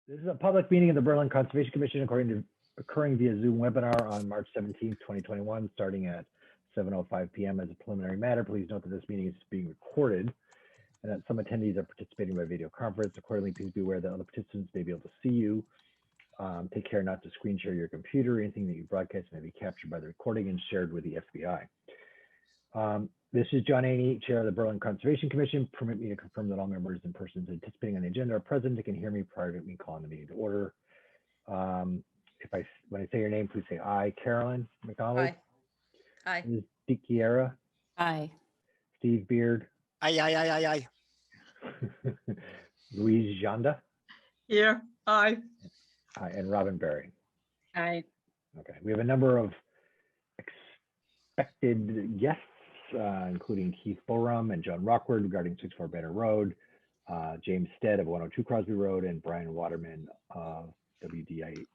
This is a public meeting of the Berlin Conservation Commission occurring via Zoom webinar on March 17th, 2021, starting at 7:05 p.m. As a preliminary matter, please note that this meeting is being recorded and that some attendees are participating by video conference. Accordingly, please be aware that other participants may be able to see you. Take care not to screen share your computer. Anything that you broadcast may be captured by the recording and shared with the FBI. This is John Aney, Chair of the Berlin Conservation Commission. Permit me to confirm that all members and persons anticipating on the agenda are present and can hear me prior to me calling the meeting to order. When I say your name, please say aye. Carolyn McDonald. Aye. Aye. Ms. Dichiara. Aye. Steve Beard. Aye, aye, aye, aye, aye. Louise Janda. Here, aye. And Robin Berry. Aye. Okay, we have a number of expected guests, including Keith Borum and John Rockwood regarding 64 Banner Road, James Stead of 102 Crosby Road, and Brian Waterman of WDI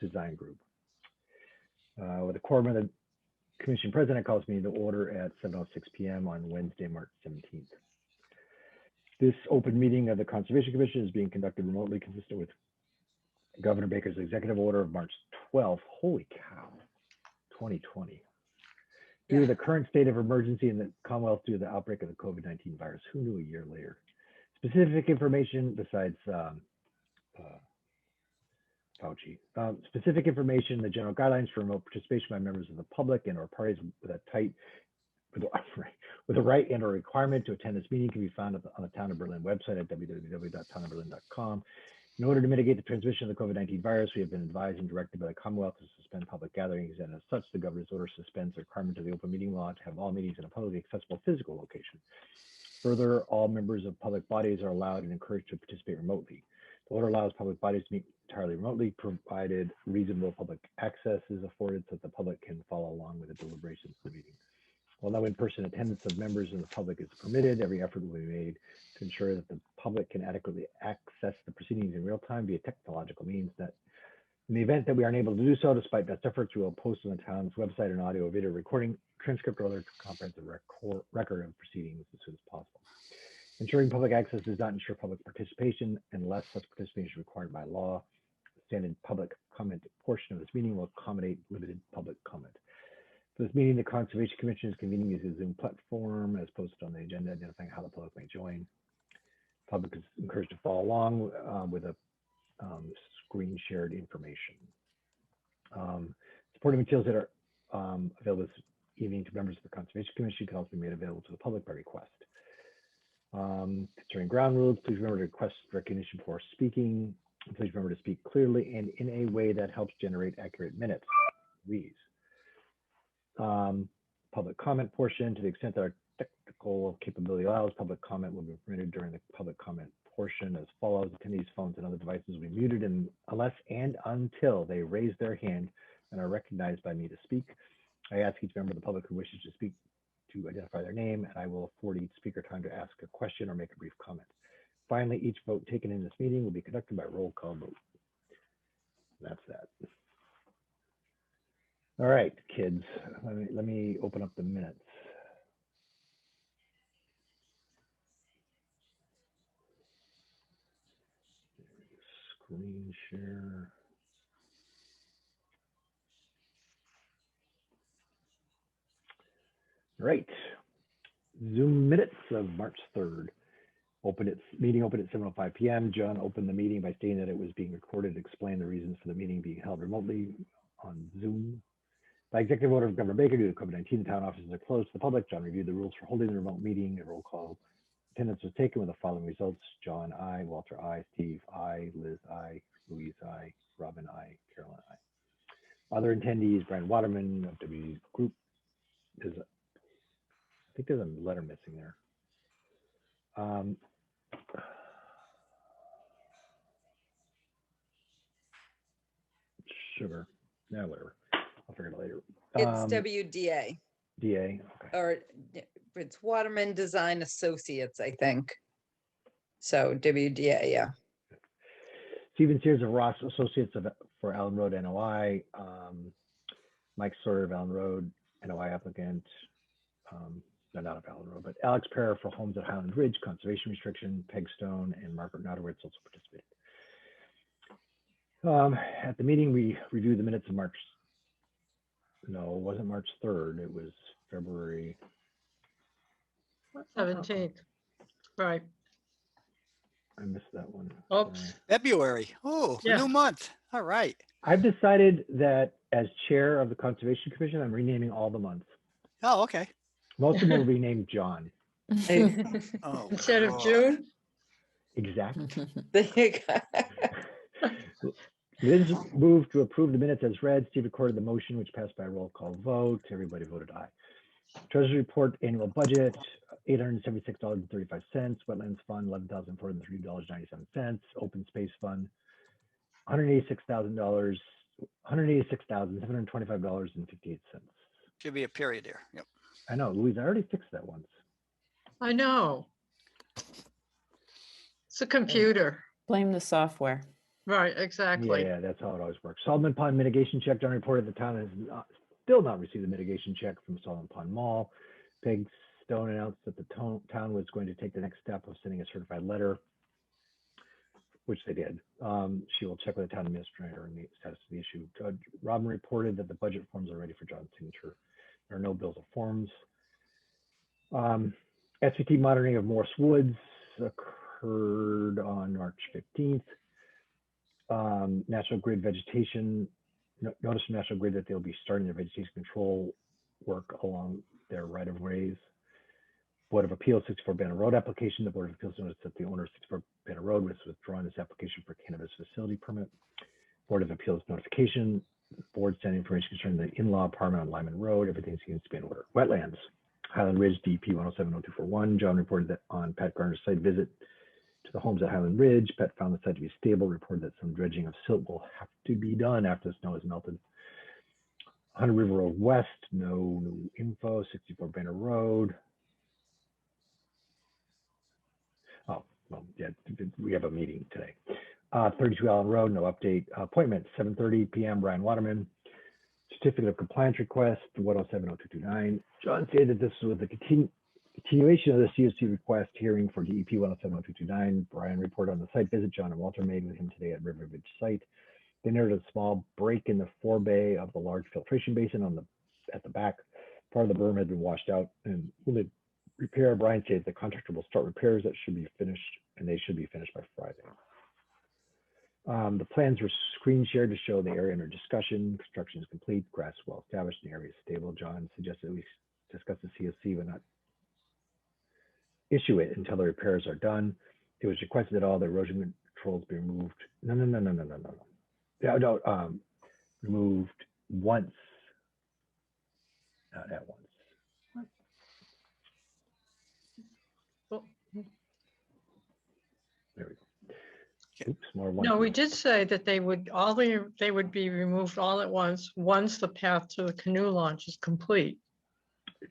Design Group. With a quorum of the Commission President calls me to order at 7:06 p.m. on Wednesday, March 17th. This open meeting of the Conservation Commission is being conducted remotely, consistent with Governor Baker's executive order of March 12th. Holy cow, 2020. Due to the current state of emergency in the Commonwealth due to the outbreak of the COVID-19 virus. Who knew a year later? Specific information besides Fauci. Specific information, the general guidelines for remote participation by members of the public and or parties with a right and or requirement to attend this meeting can be found on the Town of Berlin website at www.townofberlin.com. In order to mitigate the transmission of the COVID-19 virus, we have been advised and directed by the Commonwealth to suspend public gatherings, and as such, the governor's order suspends the requirement of the open meeting law to have all meetings in a publicly accessible physical location. Further, all members of public bodies are allowed and encouraged to participate remotely. The order allows public bodies to meet entirely remotely, provided reasonable public access is afforded so that the public can follow along with the deliberations of the meeting. While no in-person attendance of members of the public is permitted, every effort will be made to ensure that the public can adequately access the proceedings in real time via technological means. That in the event that we are unable to do so, despite best efforts, we will post on the town's website an audio, video recording, transcript, or other comprehensive record of proceedings as soon as possible. Ensuring public access does not ensure public participation unless such participation is required by law. The standard public comment portion of this meeting will accommodate limited public comment. For this meeting, the Conservation Commission is convening using a Zoom platform as posted on the agenda, identifying how the public may join. The public is encouraged to follow along with a screen shared information. Supporting materials that are available this evening to members of the Conservation Commission can also be made available to the public by request. Concerning ground rules, please remember to request recognition before speaking. Please remember to speak clearly and in a way that helps generate accurate minutes. Please. Public comment portion, to the extent that our technical capability allows, public comment will be permitted during the public comment portion as follows. Attendees' phones and other devices will be muted unless and until they raise their hand and are recognized by me to speak. I ask each member of the public who wishes to speak to identify their name, and I will afford each speaker time to ask a question or make a brief comment. Finally, each vote taken in this meeting will be conducted by roll call vote. And that's that. All right, kids, let me open up the minutes. Screen share. All right, Zoom minutes of March 3rd. Meeting opened at 7:05 p.m. John opened the meeting by stating that it was being recorded and explained the reasons for the meeting being held remotely on Zoom. By executive order of Governor Baker, due to COVID-19, the town offices are closed to the public. John reviewed the rules for holding the remote meeting. A roll call attendance was taken with the following results: John, I; Walter, I; Steve, I; Liz, I; Louise, I; Robin, I; Carolyn, I. Other attendees: Brian Waterman of W Group. I think there's a letter missing there. Sugar. Yeah, whatever. I'll figure it out later. It's WDA. DA. Okay. Or it's Waterman Design Associates, I think. So WDA, yeah. Stephen Sears of Ross Associates for Allen Road NOI. Mike Sawyer of Allen Road NOI applicant. No, not of Allen Road, but Alex Pereira for Homes at Highland Ridge Conservation Restriction. Peg Stone and Margaret Nodowitz also participated. At the meeting, we reviewed the minutes of March. No, it wasn't March 3rd. It was February 17th. Right. I missed that one. Oops. Sorry. February. Oh, a Yeah. new month. All right. I've decided that as chair of the Conservation Commission, I'm renaming all the months. Oh, okay. Most of them will be named John. Oh, Instead of Lord. June? Exactly. There you go. Liz moved to approve the minutes as read. Steve recorded the motion, which passed by a roll call vote. Everybody voted aye. Treasury report annual budget, $876.35. Wetlands fund, $11,403.97. Open space fund, $186,725.58. Should be a period there. Yep. I know, Louise, I already fixed that once. I know. It's a computer. Blame the software. Right, exactly. Yeah, that's how it always works. Solomon Pond mitigation check. John reported the town has still not received a mitigation check from Solomon Pond Mall. Peg Stone announced that the town was going to take the next step of sending a certified letter, which they did. She will check with the town administrator on the status of the issue. Robin reported that the budget forms are ready for John's signature. There are no bills or forms. SVT monitoring of Morse Woods occurred on March 15th. National Grid vegetation, notice from National Grid that they'll be starting their vegetation control work along their right of ways. Board of Appeals 64 Banner Road application. The Board of Appeals noticed that the owner of 64 Banner Road was withdrawing this application for cannabis facility permit. Board of Appeals notification. Board sending information concerning the in-law apartment on Lyman Road. Everything seems to be in order. Wetlands. Highland Ridge DP 1070241. John reported that on Pat Garner's site visit to the homes at Highland Ridge. Pat found the site to be stable, reported that some dredging of silt will have to be done after the snow has melted. 100 River Road West, no new info. 64 Banner Road. Oh, well, yeah, we have a meeting today. 32 Allen Road, no update. Appointment, 7:30 p.m. Brian Waterman. Certificate of compliance request, 1070229. John stated that this was the continuation of the COC request hearing for DEP 1070229. Brian reported on the site visit John and Walter made with him today at River Ridge site. They noted a small break in the forebay of the large filtration basin at the back. Part of the berm had been washed out and will repair. Brian said the contractor will start repairs that should be finished, and they should be finished by Friday. The plans were screen shared to show the area under discussion. Construction is complete, grass well established, and the area is stable. John suggested we discuss the COC but not issue it until the repairs are done. It was requested that all the erosion controls be removed. No. Yeah, no, removed once, not at once. Well, There we go. Oops, more one. no, we did say that they would be removed all at once the path to the canoe launch is complete.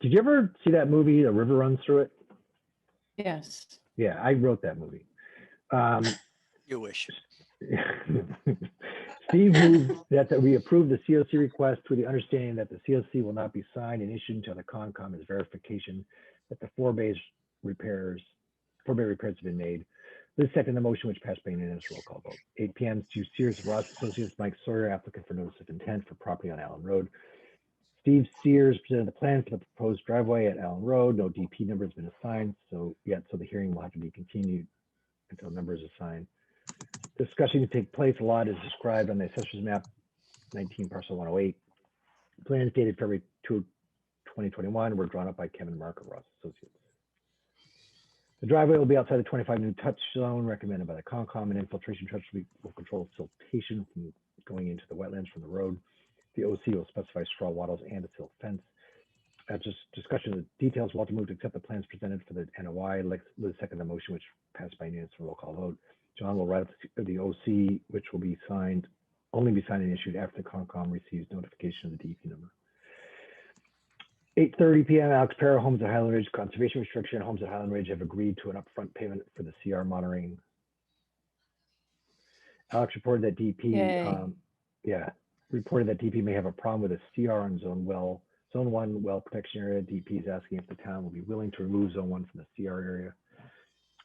Did you ever see that movie, A River Runs Through It? Yes. Yeah, I wrote that movie. You wish. Steve moved that we approve the COC request with the understanding that the COC will not be signed and issued until the Concom has verification that the forebay repairs have been made. This second the motion, which passed by unanimous roll call vote. 8 p.m. to Sears Ross Associates, Mike Sawyer, applicant for notice of intent for property on Allen Road. Steve Sears presented the plan for the proposed driveway at Allen Road. No DP number has been assigned, so the hearing will have to be continued until number is assigned. Discussion to take place. A lot is described on the assessor's map 19 parcel 108. Plans dated February 2, 2021 were drawn up by Kevin Mark of Ross Associates. The driveway will be outside the 25 new touch zone recommended by the Concom, and infiltration trucks will control siltation from going into the wetlands from the road. The OC will specify straw wattles and a silt fence. After discussion of the details, Walter moved to accept the plans presented for the NOI. Liz seconded the motion, which passed by unanimous roll call vote. John will write up the OC, which will be only be signed and issued after the Concom receives notification of the DEP number. 8:30 p.m. Alex Para, Homes at Highland Ridge Conservation Restriction. Homes at Highland Ridge have agreed to an upfront payment for the CR monitoring. Alex reported that DEP, reported that DEP may have a problem with a CR on Zone 1 well protection area. DEP is asking if the town will be willing to remove Zone 1 from the CR area.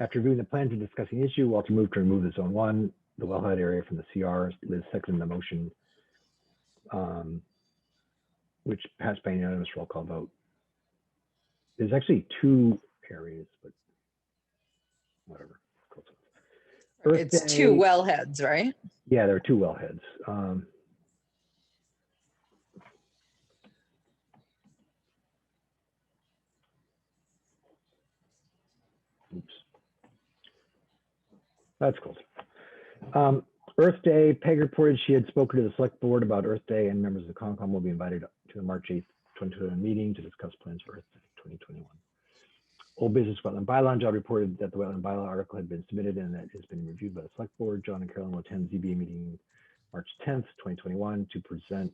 After reviewing the plans and discussing the issue, Walter moved to remove the Zone 1 the wellhead area from the CR. Liz seconded the motion, which passed by unanimous roll call vote. There's actually two areas, but whatever. Earth It's two Day- wellheads, right? Yeah, there are two wellheads. Oops. That's cool. Earth Day, Peg reported she had spoken to the select board about Earth Day, and members of the Concom will be invited to the March 8th, 2021 meeting to discuss plans for Earth Day 2021. Old business wetland bylaw. John reported that the wetland bylaw article had been submitted and that has been reviewed by the select board. John and Carolyn will attend ZBA meeting March 10th, 2021 to present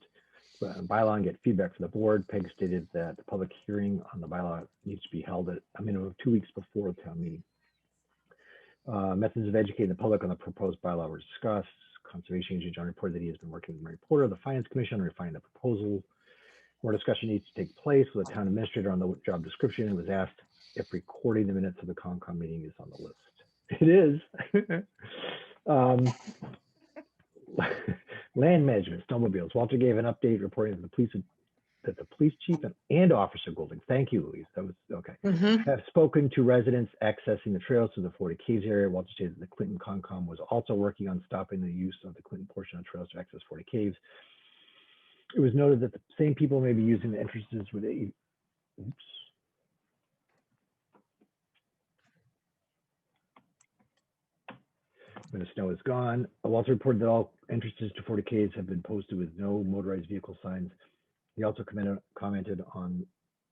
wetland bylaw and get feedback from the board. Peg stated that the public hearing on the bylaw needs to be held at a minimum of 2 weeks before the town meeting. Methods of educating the public on the proposed bylaw were discussed. Conservation agent John reported that he has been working with Mary Porter of the Finance Commission on refining the proposal. More discussion needs to take place with the town administrator on the job description, and was asked if recording the minutes of the Concom meeting is on the list. It is. Land management, snowmobiles. Walter gave an update reporting that the police chief and Officer Golding, thank you, Louise, that was okay, have spoken to residents accessing the trails to the 40 Caves area. Walter stated that the Clinton Concom was also working on stopping the use of the Clinton portion of trails to access 40 Caves. It was noted that the same people may be using the entrances with a, oops. When the snow is gone, Walter reported that all entrances to 40 Caves have been posted with no motorized vehicle signs. He also commented on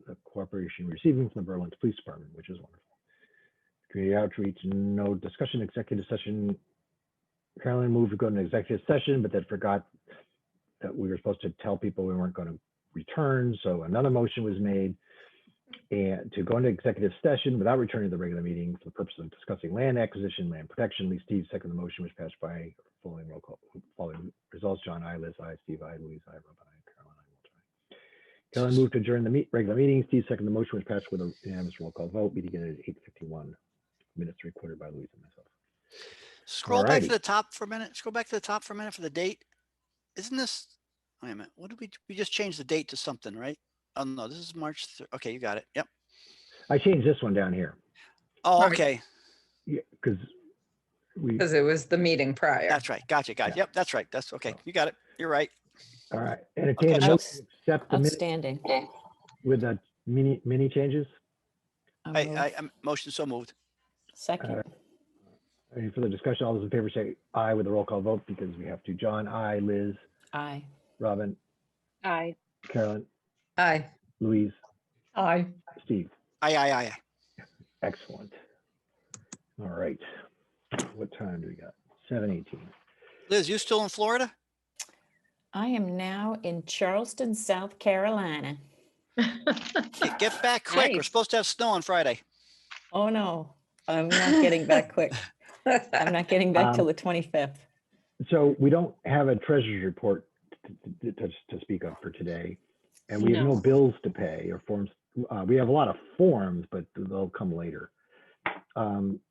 the cooperation receiving from the Berlin Police Department, which is wonderful. Community outreach, no discussion, executive session. Carolyn moved to go to an executive session, but then forgot that we were supposed to tell people we weren't going to return. So another motion was made and to go into executive session without returning to the regular meeting for the purpose of discussing land acquisition, land protection. Lee Steve seconded the motion, which passed by following roll call. Following results: John, I, Liz, I, Steve, I, Louise, I, Rob, I, Carolyn, I, Walter, I. Carolyn moved to adjourn the regular meeting. Steve seconded the motion, which passed with a unanimous roll call vote. Meeting ended at 8:51. Minutes recorded by Louise and myself. Scroll back to Alrighty. the top for a minute. Scroll back to the top for a minute for the date. Isn't this, wait a minute, what did we just changed the date to something, right? Oh no, this is March 3rd. Okay, you got it. Yep. I changed this one down here. Oh, Right. okay. Yeah, because we. Because it was the meeting prior. That's right. Gotcha. Yeah. Yep, that's right. That's okay. You got it. You're right. All right. Entertain a Okay. motion to accept the minutes Outstanding. with the mini changes. I move. I motion so moved. Second. Any further discussion? All those in favor say aye with a roll call vote because we have to. John, aye. Liz, Aye. Robin, Aye. Carolyn, Aye. Louise, Aye. Steve. Aye. Excellent. All right. What time do we got? 7:18. Liz, you still in Florida? I am now in Charleston, South Carolina. Get back quick. We're Nice. supposed to have snow on Friday. Oh, no, I'm not getting back quick. I'm not getting back till the 25th. So we don't have a treasurer's report to speak of for today, and we have no No. bills to pay or forms. We have a lot of forms, but they'll come later.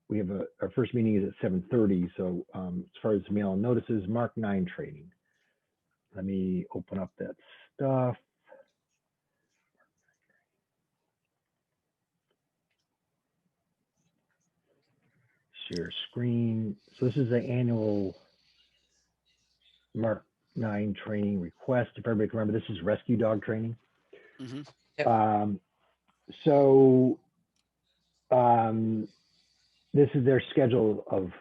We have our first meeting is at 7:30. So as far as mail notices, Mark 9 training. Let me open up that stuff. Share screen. So this is the annual Mark 9 training request. If everybody can remember, this is rescue dog training. hmm Yep. This is their schedule of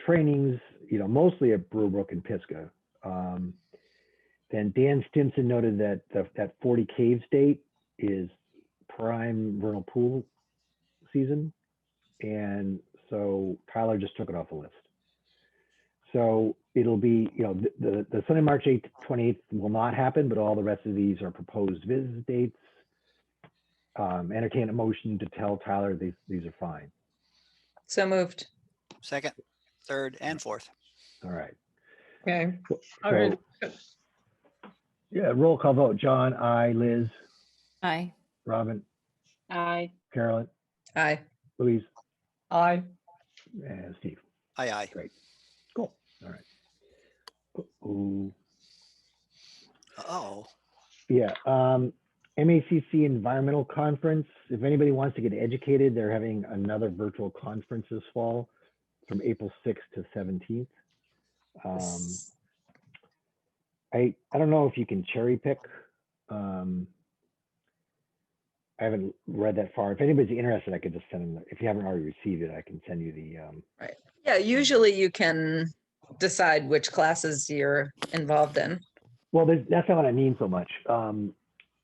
trainings, mostly at Brewbrook and Pisgah. Then Dan Stimson noted that that 40 Caves date is prime vernal pool season. And so Tyler just took it off the list. So it'll be, the Sunday, March 8th, 28th will not happen, but all the rest of these are proposed visit dates. Entertain a motion to tell Tyler these are fine. So moved. Second, third, and fourth. All right. Okay. So, All right. yeah, roll call vote. John, I, Liz, Aye. Robin, Aye. Carolyn, Aye. Louise, Aye. and Steve. Aye. Cool. All right. Ooh. Oh, Yeah. MACC Environmental Conference. If anybody wants to get educated, they're having another virtual conference this fall from April 6th to 17th. I don't know if you can cherry pick. I haven't read that far. If anybody's interested, I could just send them. If you haven't already received it, I can send you the. Right. Yeah, usually you can decide which classes you're involved in. Well, that's not what I mean so much.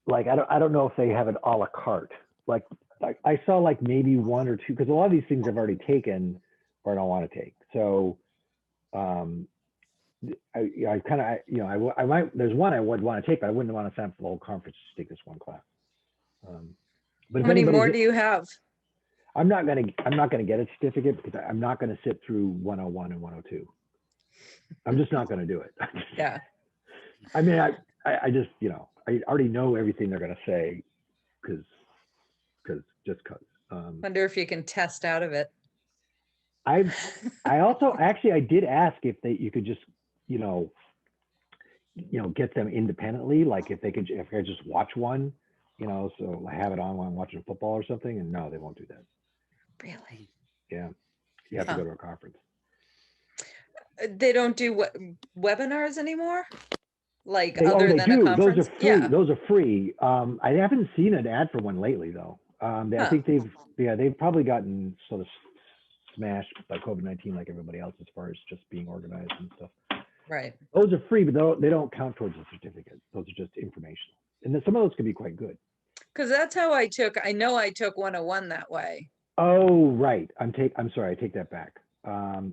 Like I don't know if they have it a la carte. Like I saw like maybe one or two, because a lot of these things I've already taken or I don't want to take. So I kind of I might, there's one I would want to take, but I wouldn't want to sign up for the whole conference to take this one class. But How if many more anybody's- do you have? I'm not gonna get a certificate because I'm not gonna sit through 101 and 102. I'm just not gonna do it. Yeah. I mean, I just, I already know everything they're gonna say because. Wonder if you can test out of it. I also actually I did ask if you could just get them independently, like if I could just watch one, so I have it on while I'm watching football or something, and no, they won't do that. Really? Yeah, you have to go to a conference. They don't do webinars anymore? Like They other than a do. conference? Those are free. Yeah. Those are free. I haven't seen an ad for one lately though. I think they've probably gotten sort of smashed by COVID-19 like everybody else as far as just being organized and stuff. Right. Those are free, but they don't count towards a certificate. Those are just informational. And then some of those can be quite good. Because that's how I took 101 that way. Oh, right. I'm sorry, I take that back.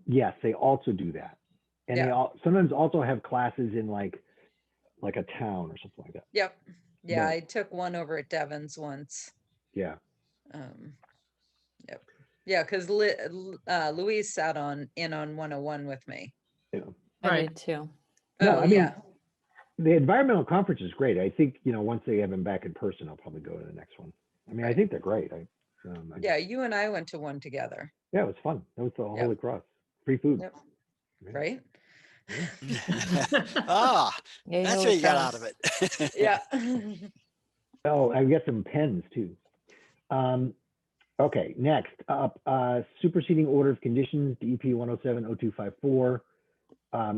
Yes, they also do that. And they sometimes also have classes in like a town or something like that. Yep. Yeah, But- I took one over at Devon's once. Yeah. Yep. Yeah, because Louise sat in on 101 with me. Yeah. I Right. did too. No, Oh, I mean, yeah. the environmental conference is great. I think, once they have them back in person, I'll probably go to the next one. I mean, I think they're great. Yeah, you and I went to one together. Yeah, it was fun. That was the Holy Cross. Free food. Yep. Yeah. Right? ah, Yeah, that's what you got out of it. Yeah. Oh, I got some pens too. Okay, next up, superseding order of conditions, DEP 107-0254.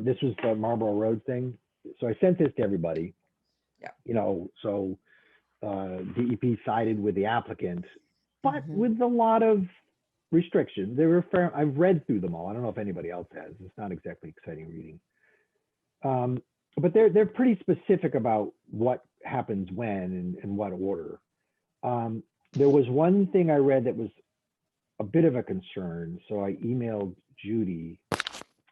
This was the Marlboro Road thing. So I sent this to everybody. Yeah. So DEP sided with the applicant, but Mhm. with a lot of restrictions. They were fair. I've read through them all. I don't know if anybody else has. It's not exactly exciting reading. But they're pretty specific about what happens when and what order. There was one thing I read that was a bit of a concern. So I emailed Judy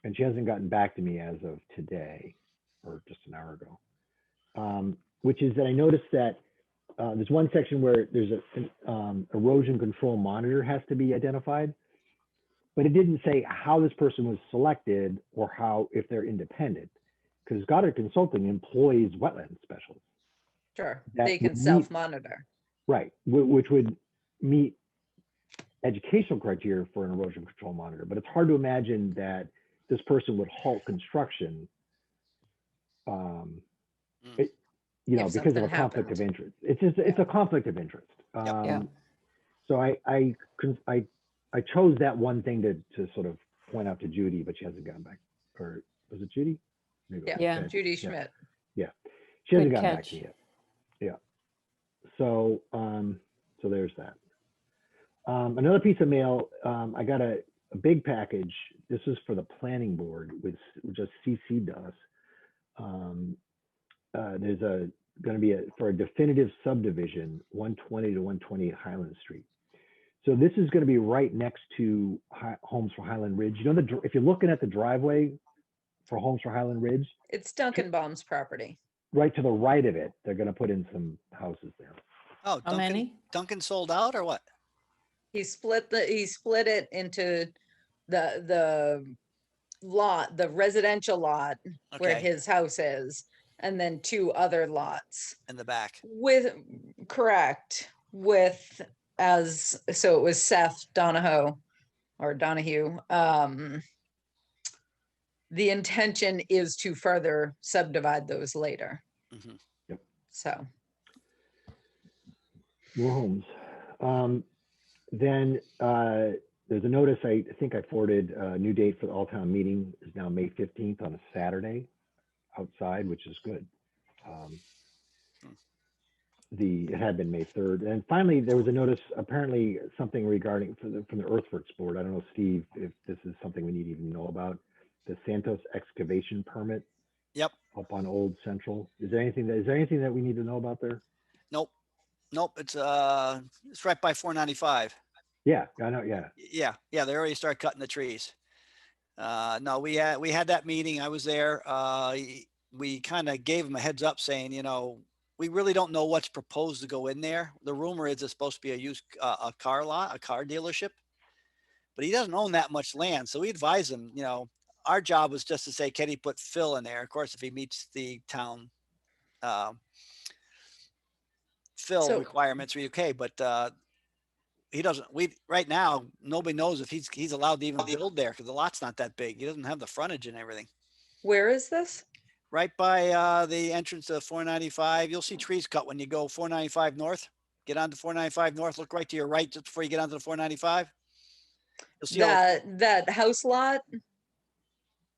and she hasn't gotten back to me as of today or just an hour ago, which is that I noticed that there's one section where there's an erosion control monitor has to be identified, but it didn't say how this person was selected or if they're independent, because Goddard Consulting employs wetland specialists. Sure. That They can would meet- self-monitor. Right, which would meet educational criteria for an erosion control monitor, but it's hard to imagine that this person would halt construction, because of something a conflict of happened. interest. It's a conflict of interest. Yeah. So I chose that one thing to sort of point out to Judy, but she hasn't gotten back. Or was it Judy? Maybe it was Yeah. Ted. Judy Schmidt. She hasn't Good gotten back catch. to me yet. Yeah. So so there's that. Another piece of mail, I got a big package. This is for the planning board, which just CC'd us. There's going to be for a definitive subdivision, 120 to 128 Highland Street. So this is going to be right next to Homes for Highland Ridge. If you're looking at the driveway for Homes for Highland Ridge, It's Duncan Baum's property. right to the right of it, they're going to put in some houses there. Oh, How many? Duncan sold out or what? He split it into the lot, the residential lot where Okay, his house is, and then two other lots in the back. so it was Seth Donahue, the intention is to further subdivide those later. Mhm. So, More homes. Then there's a notice, I think I forwarded, a new date for the all-town meeting is now May 15th on a Saturday outside, which is good. It had been May 3rd. And finally, there was a notice, apparently something regarding from the Earthworks Board. I don't know, Steve, if this is something we need to even know about. The Santos excavation permit Yep. up on Old Central. Is there anything that we need to know about there? Nope. It's right by 495. Yeah, I know, yeah. Yeah. They already started cutting the trees. No, we had that meeting. I was there. We kind of gave him a heads up saying, we really don't know what's proposed to go in there. The rumor is it's supposed to be a car lot, a car dealership, but he doesn't own that much land. So we advised him, our job was just to say, can he put fill in there? Of course, if he meets the town fill So- requirements, we okay. But he doesn't. Right now, nobody knows if he's allowed to even build there because the lot's not that big. He doesn't have the frontage and everything. where is this? Right by the entrance of 495. You'll see trees cut when you go 495 north. Get onto 495 north. Look right to your right just before you get onto the 495. You'll see That house lot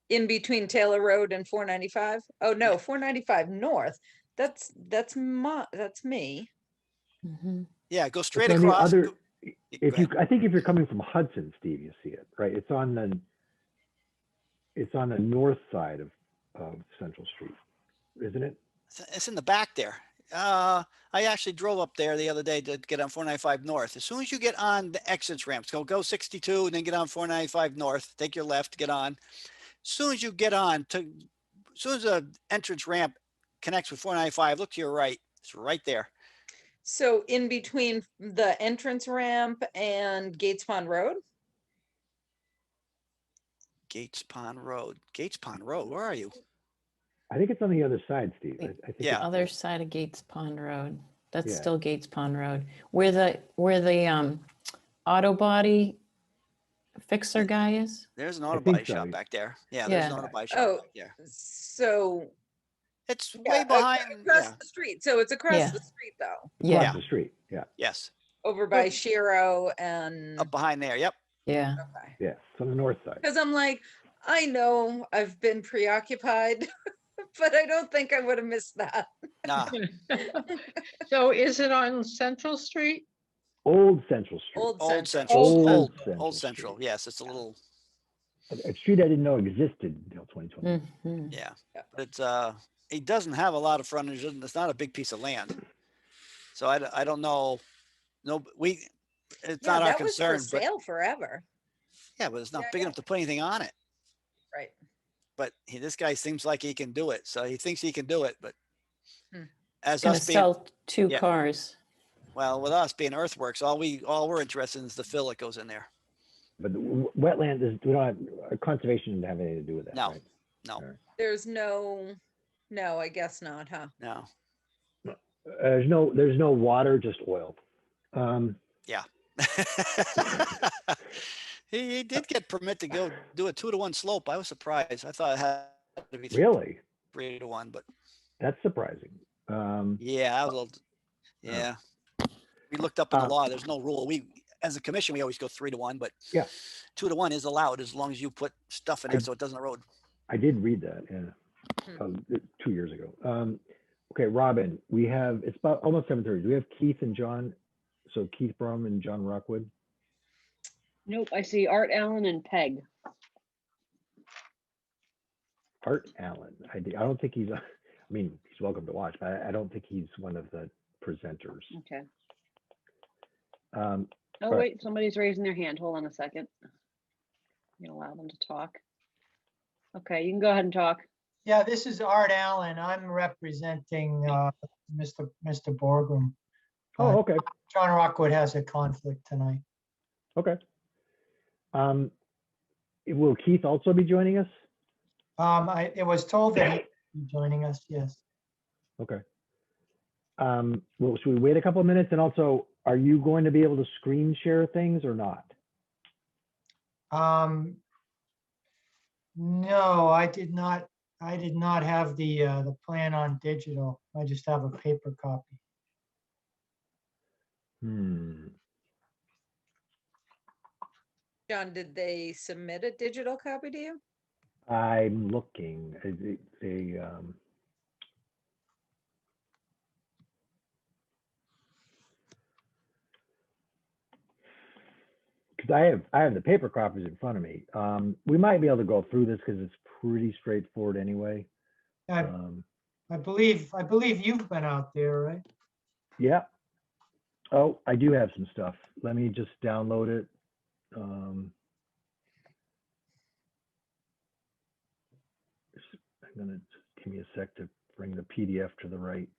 in between Taylor Road and 495? Oh, no, 495 north. That's me. yeah, go straight It's on the across. other- Go I ahead. think if you're coming from Hudson, Steve, you see it, right? It's on the north side of Central Street, isn't it? It's in the back there. I actually drove up there the other day to get on 495 north. As soon as you get on the exit ramps, go 62 and then get on 495 north. Take your left, get on. As soon as you get on, as soon as the entrance ramp connects with 495, look to your right. It's right there. So in between the entrance ramp and Gates Pond Road? Gates Pond Road. Gates Pond Road. Where are you? I think it's on the other side, Steve. I think Yeah. it's- Other side of Gates Pond Road. That's Yeah. still Gates Pond Road. Where the auto body fixer guy is? There's an I auto think body so. shop back there. Yeah, there's an Yeah. auto body shop Oh, back there. so It's yeah, way behind. across Yeah. the street. So it's across Yeah. the street though, across Yeah, the street. Yeah, Yes. over by Shiro and Up behind there. Yep. yeah. okay. yeah. It's on the north side. Because I'm like, I know I've been preoccupied, but I don't think I would have missed that. Nah. So is it on Central Street? Old Central Street. Old Old Central. Central. Old Old Central Central. Street. Yes, it's a little. A street I didn't know existed until 2020. Mhm. Yeah. Yeah. But it's he doesn't have a lot of frontage. And it's not a big piece of land. So I don't know. No, it's Yeah, not our that was for concern. But sale forever. yeah, but it's not Yeah, big yeah. enough to put anything on it. Right. But this guy seems like he can do it. So he thinks he can do it. But Hmm. as Gonna us being sell two Yeah. cars. well, with us being earthworks, all we're interested in is the fill that goes in there. But the wetland is, we don't have, conservation didn't have anything to do with that, No. right? No. There's no, I guess not, huh? No. There's no water, just oil. He did get permit to go do a 2-to-1 slope. I was surprised. I thought it had to be Really? 3-to-1, but That's surprising. yeah, I was a little, yeah. We looked up in the Uh, law. There's no rule. As a commission, we always go 3-to-1, but Yeah. 2-to-1 is allowed as long as you put stuff in there so it doesn't erode. I did read that, yeah, 2 years ago. Okay, Robin, it's about almost 7:30. Do we have Keith and John? So Keith Brum and John Rockwood? Nope, I see Art Allen and Peg. Art Allen. I don't think he's, I mean, he's welcome to watch, but I don't think he's one of the presenters. Okay. Um, Oh, Right. wait, somebody's raising their hand. Hold on a second. You allow them to talk. Okay, you can go ahead and talk. Yeah, this is Art Allen. I'm representing Mr. Borgum. Oh, okay, John Rockwood has a conflict tonight. okay. Will Keith also be joining us? It was told that he'd be joining us, yes. Okay. Well, should we wait a couple of minutes? And also, are you going to be able to screen share things or not? No, I did not have the plan on digital. I just have a paper copy. Hmm. John, did they submit a digital copy to you? I'm looking. They, because I have the paper copies in front of me. We might be able to go through this because it's pretty straightforward anyway. I, Um, I believe you've been out there, right? yeah. Oh, I do have some stuff. Let me just download it. I'm gonna give me a sec to bring the PDF to the right.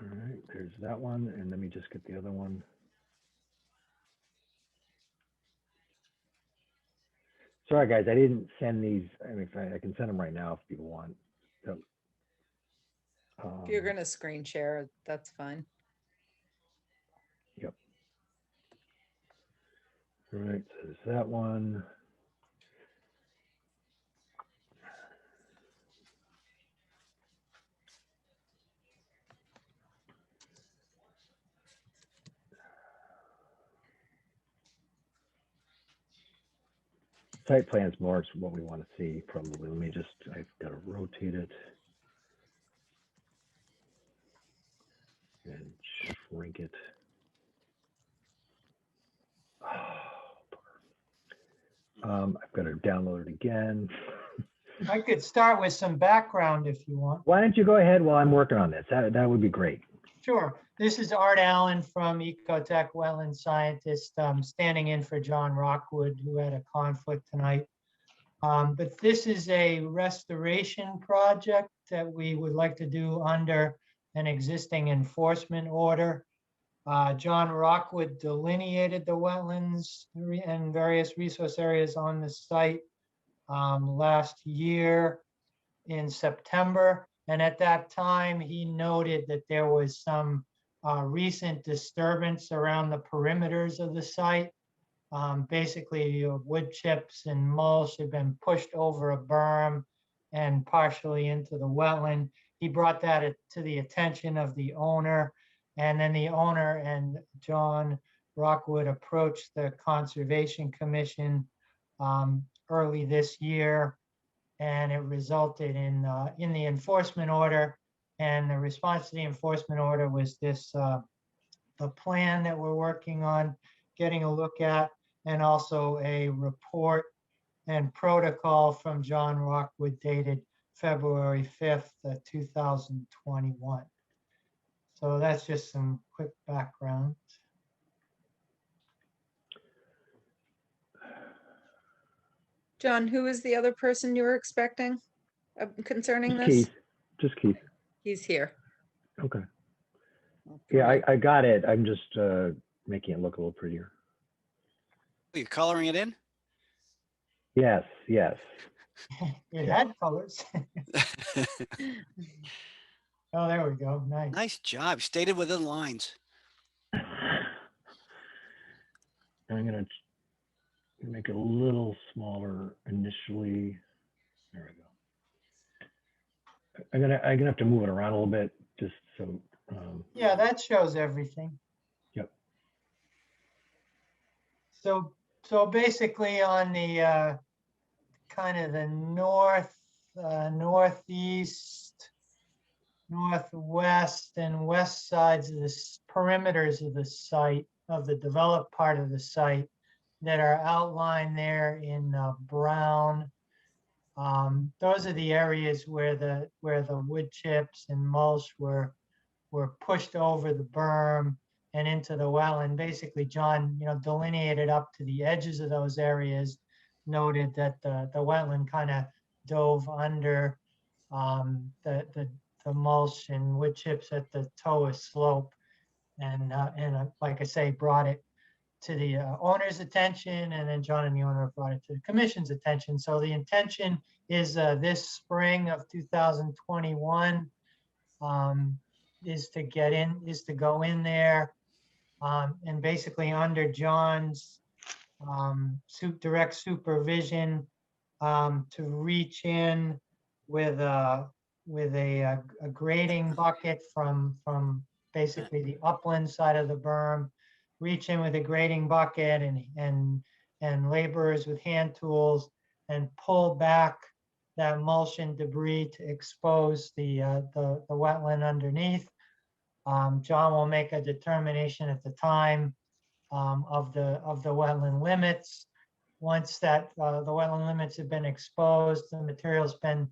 All right, there's that one, and let me just get the other one. Sorry, guys, I didn't send these. I mean, I can send them right now if people want. So, If you're gonna screen share, that's fine. Yep. All right, so there's that one. Site plans more is what we want to see, probably. Let me just, I've got to rotate it and shrink it. I've got to download it again. I could start with some background if you want. Why don't you go ahead while I'm working on this? That would be great. Sure. This is Art Allen from Ecotech Wetland Scientist, standing in for John Rockwood, who had a conflict tonight. But this is a restoration project that we would like to do under an existing enforcement order. John Rockwood delineated the wetlands and various resource areas on the site last year in September. And at that time, he noted that there was some recent disturbance around the perimeters of the site. Basically, wood chips and mulch had been pushed over a berm and partially into the wetland. He brought that to the attention of the owner, and then the owner and John Rockwood approached the Conservation Commission early this year, and it resulted in the enforcement order. And the response to the enforcement order was this the plan that we're working on getting a look at, and also a report and protocol from John Rockwood dated February 5th, 2021. So that's just some quick background. John, who is the other person you were expecting concerning Just this? Keith. Just Keith. He's here. Okay. I'll Yeah, promote- I got it. I'm just making it look a little prettier. You're coloring it in? Yes, yes. It had colors. Oh, there we go. Nice. Nice job. Stated within lines. I'm gonna make it a little smaller initially. There we go. I'm gonna have to move it around a little bit just so. Yeah, that shows everything. Yep. So basically on the kind of the northeast, northwest, and west sides of the perimeters of the site, of the developed part of the site, that are outlined there in brown. Those are the areas where the wood chips and mulch were pushed over the berm and into the well. And basically, John, delineated up to the edges of those areas, noted that the wetland kind of dove under the mulch and wood chips at the toe of slope, and like I say, brought it to the owner's attention, and then John and the owner brought it to the commission's attention. So the intention is this spring of 2021 is to go in there and basically under John's direct supervision to reach in with a grading bucket from basically the upland side of the berm, reach in with a grading bucket and laborers with hand tools and pull back that mulch and debris to expose the wetland underneath. John will make a determination at the time of the wetland limits. Once that the wetland limits have been exposed, the material's been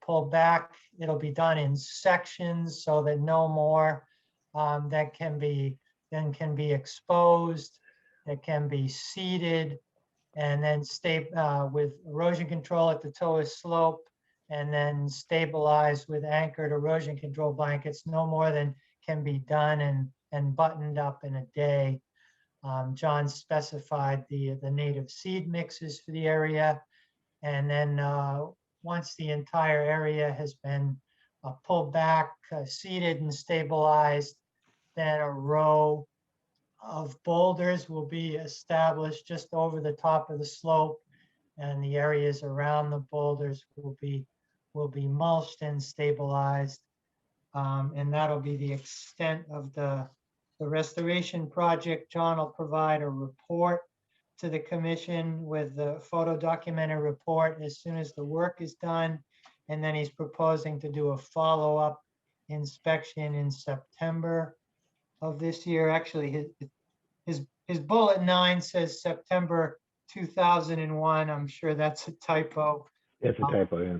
pulled back, it'll be done in sections so that no more that can be exposed, that can be seeded, and then stay with erosion control at the toe of slope, and then stabilized with anchored erosion control blankets. No more than can be done and buttoned up in a day. John specified the native seed mixes for the area. And then once the entire area has been pulled back, seeded and stabilized, then a row of boulders will be established just over the top of the slope, and the areas around the boulders will be mulched and stabilized. And that'll be the extent of the restoration project. John will provide a report to the commission with the photo documented report as soon as the work is done. And then he's proposing to do a follow-up inspection in September of this year. Actually, his bullet 9 says September 2001. I'm sure that's a typo. It's a typo, yeah.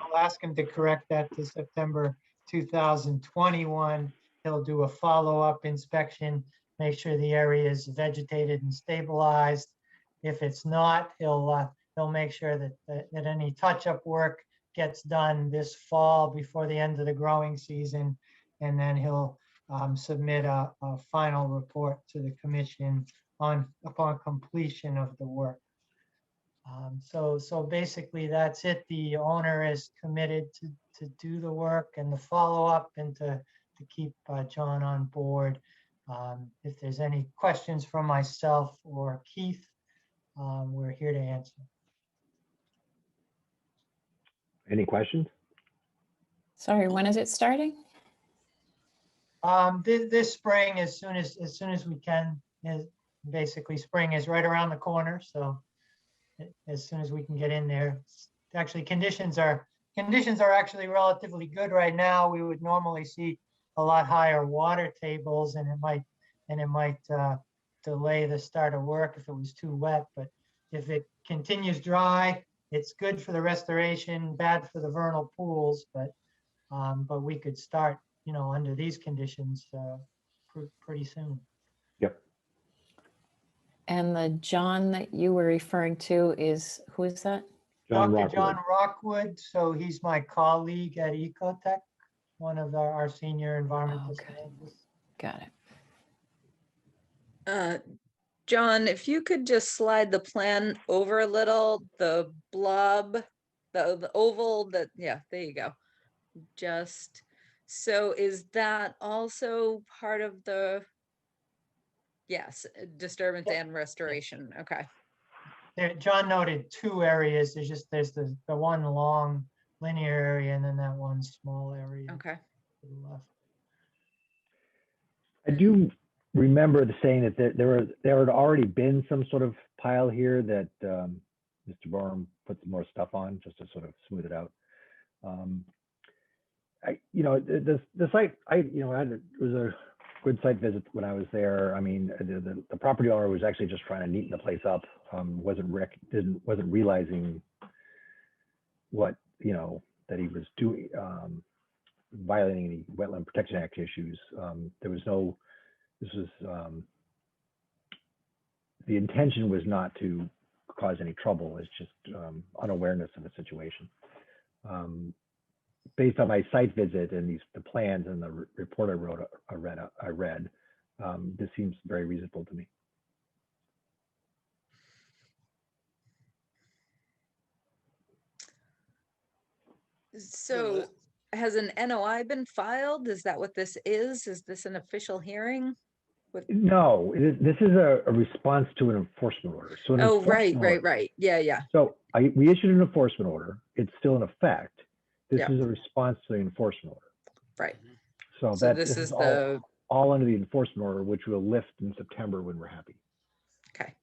I'll ask him to correct that to September 2021. He'll do a follow-up inspection, make sure the area is vegetated and stabilized. If it's not, he'll make sure that any touch-up work gets done this fall before the end of the growing season, and then he'll submit a final report to the commission upon completion of the work. So basically that's it. The owner is committed to do the work and the follow-up and to keep John on board. If there's any questions from myself or Keith, we're here to answer. Any questions? Sorry, when is it starting? This spring, as soon as we can. Basically, spring is right around the corner, so as soon as we can get in there. Actually, conditions are actually relatively good right now. We would normally see a lot higher water tables, and it might delay the start of work if it was too wet. But if it continues dry, it's good for the restoration, bad for the vernal pools. But we could start, under these conditions pretty soon. Yep. And the John that you were referring to is, who is that? Dr. John Rockwood. So he's my colleague at Ecotech, one of our senior environmental scientists. Got it. John, if you could just slide the plan over a little, the blob, the oval, yeah, there you go. Just, so is that also part of the, yes, disturbance and restoration, okay. John noted 2 areas. There's the one long linear area and then that one small area. Okay. To the left. I do remember saying that there had already been some sort of pile here that Mr. Borum put some more stuff on just to sort of smooth it out. The site, it was a good site visit when I was there. I mean, the property owner was actually just trying to neaten the place up. Wasn't realizing what that he was doing, violating any Wetland Protection Act issues. The intention was not to cause any trouble. It's just unawareness of the situation. Based on my site visit and the plans and the report I read, this seems very reasonable to me. So has an NOI been filed? Is that what this is? Is this an official hearing? No, this is a response to an enforcement order. So an Oh, right, enforcement right, order- right. Yeah, yeah. So we issued an enforcement order. It's still in effect. This Yeah. is a response to the enforcement order. Right. So So that this this is is the, all under the enforcement order, which we'll lift in September when we're happy. okay.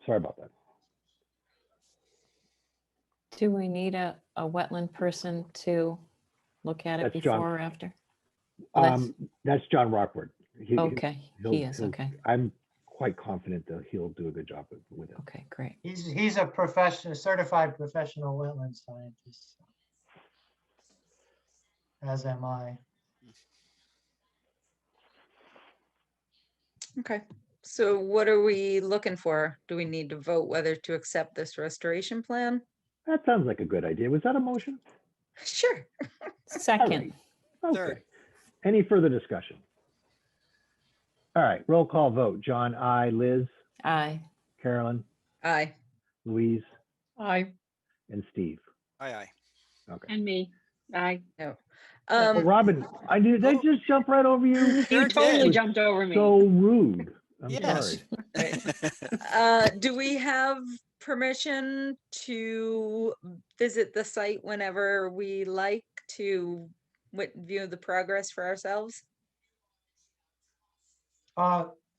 Sorry about that. Do we need a wetland person to look at it That's John. before or after? Oh, that's- That's John Rockwood. Okay, he is, okay. I'm quite confident that he'll do a good job with it. Okay, great. He's a professional, certified professional wetland scientist. As am I. Okay. So what are we looking for? Do we need to vote whether to accept this restoration plan? That sounds like a good idea. Was that a motion? Sure. Second, Okay. Third. Any further discussion? All right, roll call vote. John, I, Liz, aye. Carolyn, Aye. Louise, I, and Steve. Aye. Okay. And me. I, Well, Um, Robin, did I just jump right over you? you Sure totally did. jumped over me. So rude. I'm Yes. sorry. do we have permission to visit the site whenever we like to view the progress for ourselves?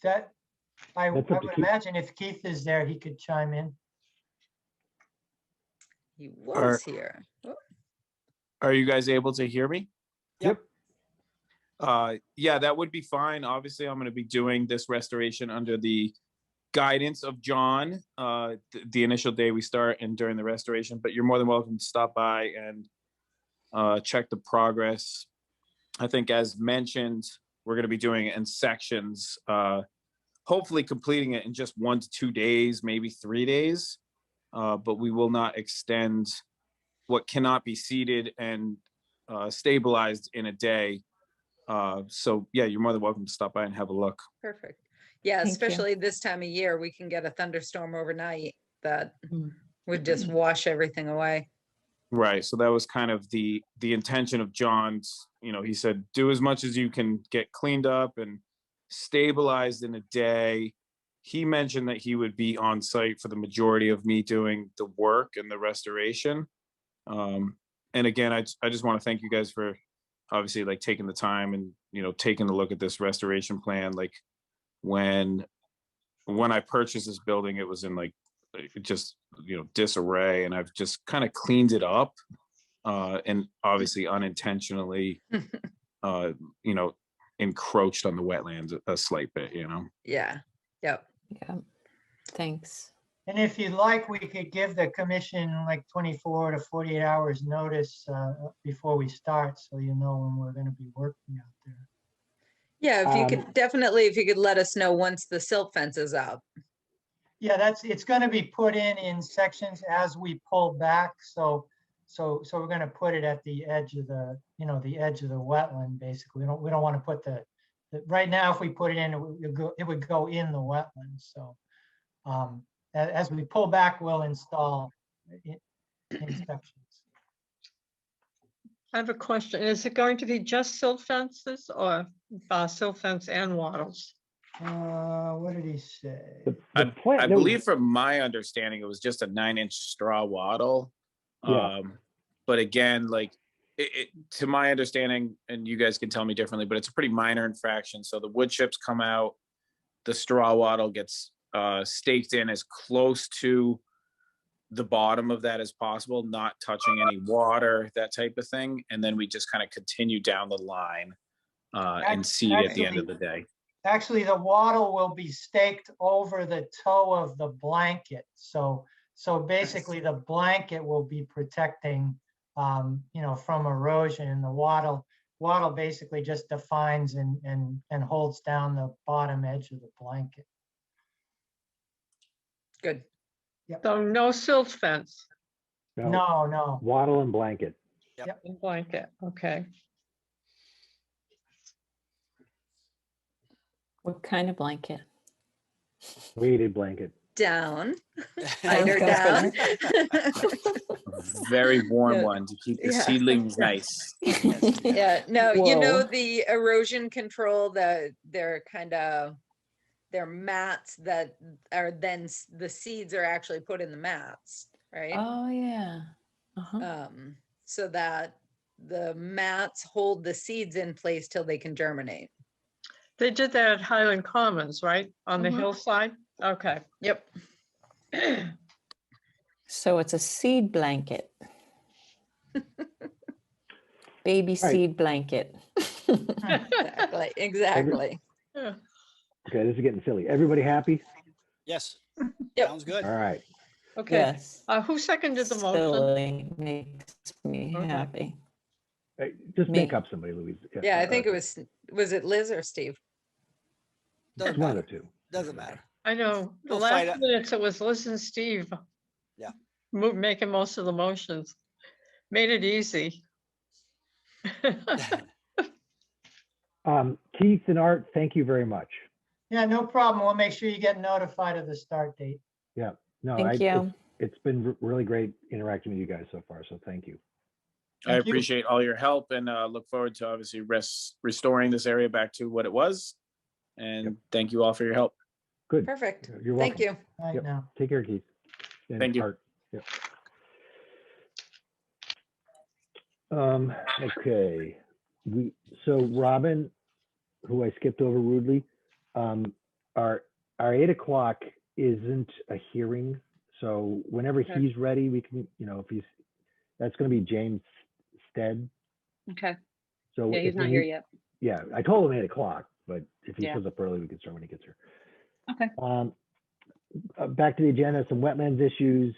That, I That's up to would Keith. imagine if Keith is there, he could chime in. He was here. Oh, Are you guys able to hear me? Yep. Yeah, that would be fine. Obviously, I'm going to be doing this restoration under the guidance of John, the initial day we start and during the restoration, but you're more than welcome to stop by and check the progress. I think as mentioned, we're going to be doing it in sections, hopefully completing it in just 1 to 2 days, maybe 3 days, but we will not extend what cannot be seeded and stabilized in a day. So yeah, you're more than welcome to stop by and have a look. perfect. Yeah, Thank you. especially this time of year, we can get a thunderstorm overnight that Mm. would just wash everything away. Right. So that was kind of the intention of John's. You know, he said, do as much as you can get cleaned up and stabilized in a day. He mentioned that he would be on site for the majority of me doing the work and the restoration. And again, I just want to thank you guys for obviously like taking the time and, you know, taking a look at this restoration plan. Like when I purchased this building, it was in like just, you know, disarray, and I've just kind of cleaned it up, and obviously unintentionally, you know, encroached on the wetlands a slight bit, you know. Yeah, yep. Yeah, thanks. And if you'd like, we could give the commission like 24 to 48 hours notice before we start, so you know when we're going to be working out there. Yeah, if you could definitely, if you could let us know once the silt fence is up. Yeah, it's going to be put in sections as we pull back. So we're going to put it at the edge of the, you know, the edge of the wetland. Basically, we don't want to put the right now. If we put it in, it would go in the wetland. So as we pull back, we'll install in sections. I have a question. Is it going to be just silt fences or silt fence and wattles? What did he say? I believe from my understanding, it was just a 9-inch straw wattle. Yeah. But again, like to my understanding, and you guys can tell me differently, but it's a pretty minor infraction. So the wood chips come out, the straw wattle gets staked in as close to the bottom of that as possible, not touching any water, that type of thing. And then we just kind of continue down the line and seed at the end of the day. Actually, the wattle will be staked over the toe of the blanket. So basically the blanket will be protecting, you know, from erosion, and the wattle basically just defines and holds down the bottom edge of the blanket. Good. So no silt fence No. Wattle and blanket. and blanket, okay. What kind of blanket? Weighted blanket. down, hider down. Very warm Yeah. one to keep the Yeah. seedlings nice. Yeah, no, you know, Whoa. the erosion control, they're kind of, they're mats that are then, the seeds are actually put in the mats, right? Oh, yeah. Uh-huh. So that the mats hold the seeds in place till they can germinate. They did that at Highland Commons, right? On the Mhm. hillside? Okay. Yep. So it's a seed blanket. Baby right. seed blanket. Exactly, exactly. Yeah. Okay, this is getting silly. Everybody happy? Yes. Yep. Sounds good. All right. Okay. Yes. Who seconded the motion? Silly makes me Okay. happy. Hey, just Me. make up somebody, Louise. Yeah, I think it was it Liz or Steve? It's Doesn't one of matter. the two. Doesn't matter. I know, the We'll fight last it. minutes it was Liz and Steve. Yeah. Making most of the motions. Made it easy. Keith and Art, thank you very much. Yeah, no problem. We'll make sure you get notified of the start date. Yeah, no, Thank you. it's been really great interacting with you guys so far, so thank you. I Thank you. appreciate all your help and look forward to obviously restoring this area back to what it was. And Yep. thank you all for your help. Good. Perfect. You're welcome. Thank you. Right Yep. now. Take care, Keith. And Thank you. Art. Yep. Okay. So Robin, who I skipped over rudely, our 8 o'clock isn't a hearing. So whenever Okay. he's ready, we can, that's going to be James Stead. Okay. So Yeah, he's not here yet. Yeah, I told him 8 o'clock, but if he Yeah. shows up early, we can start when he gets here. Okay. Back to the agenda, some wetlands issues.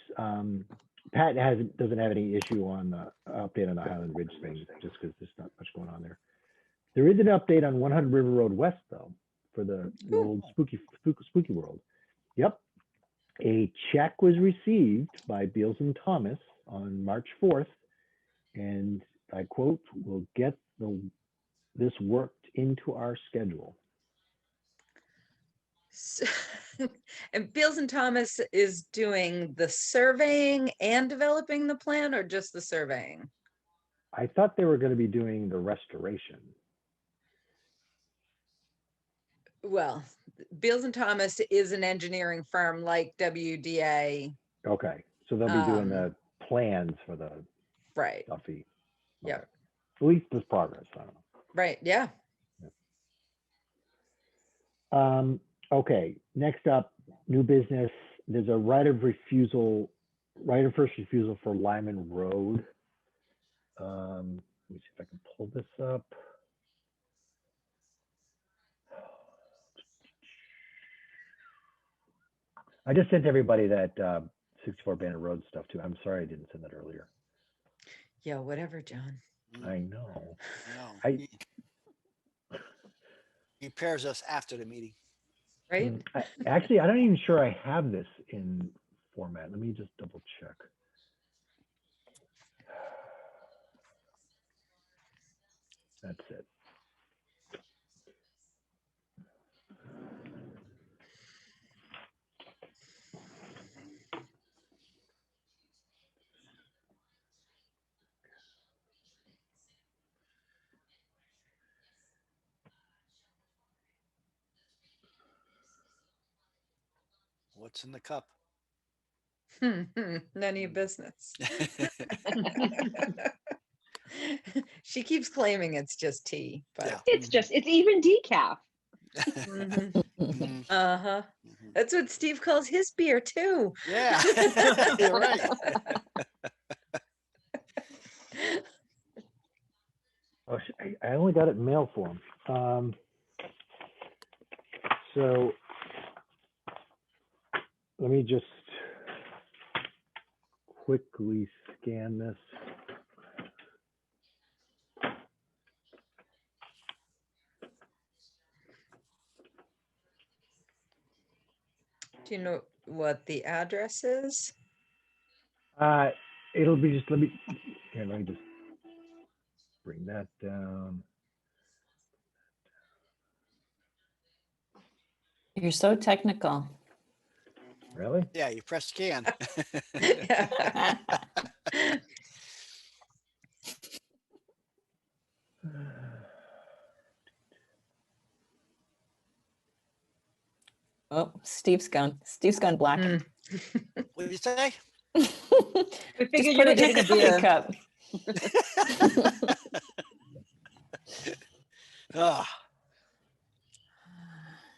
Pat doesn't have any issue on the update on the Highland Ridge thing, just because there's not much going on there. There is an update on 100 River Road West, though, for the old spooky world. Yep. A check was received by Beals and Thomas on March 4th, and I quote, "We'll get this worked into our schedule." So, and Beals and Thomas is doing the surveying and developing the plan, or just the surveying? I thought they were going to be doing the restoration. Well, Beals and Thomas is an engineering firm like WDA. Okay, so they'll be doing the plans for the Right. Duffy. Yeah. Okay. At least there's progress. I don't know. Right. Yeah. Okay, next up, new business. There's a right of first refusal for Lyman Road. Let me see if I can pull this up. I just sent everybody that 64 Banner Road stuff too. I'm sorry I didn't send that earlier. Yeah. Whatever, John. I know. No. He pairs us after the meeting. Right. Actually, I'm not even sure I have this in format. Let me just double check. That's it. What's in the cup? None of your business. She keeps claiming it's just tea, but Yeah. It's even decaf. Mhm. Mhm. Uh-huh. That's what Steve calls his beer too. Yeah. You're right. Oh, I only got it in mail form. So let me just quickly scan this. Do you know what the address is? It'll be just, let me just bring that down. You're so technical. Really? Yeah, you press can. Oh, Steve's gone. Steve's gone black. Mm. What did you say? We Just figured you put were it in getting a a coffee beer. cup. Oh,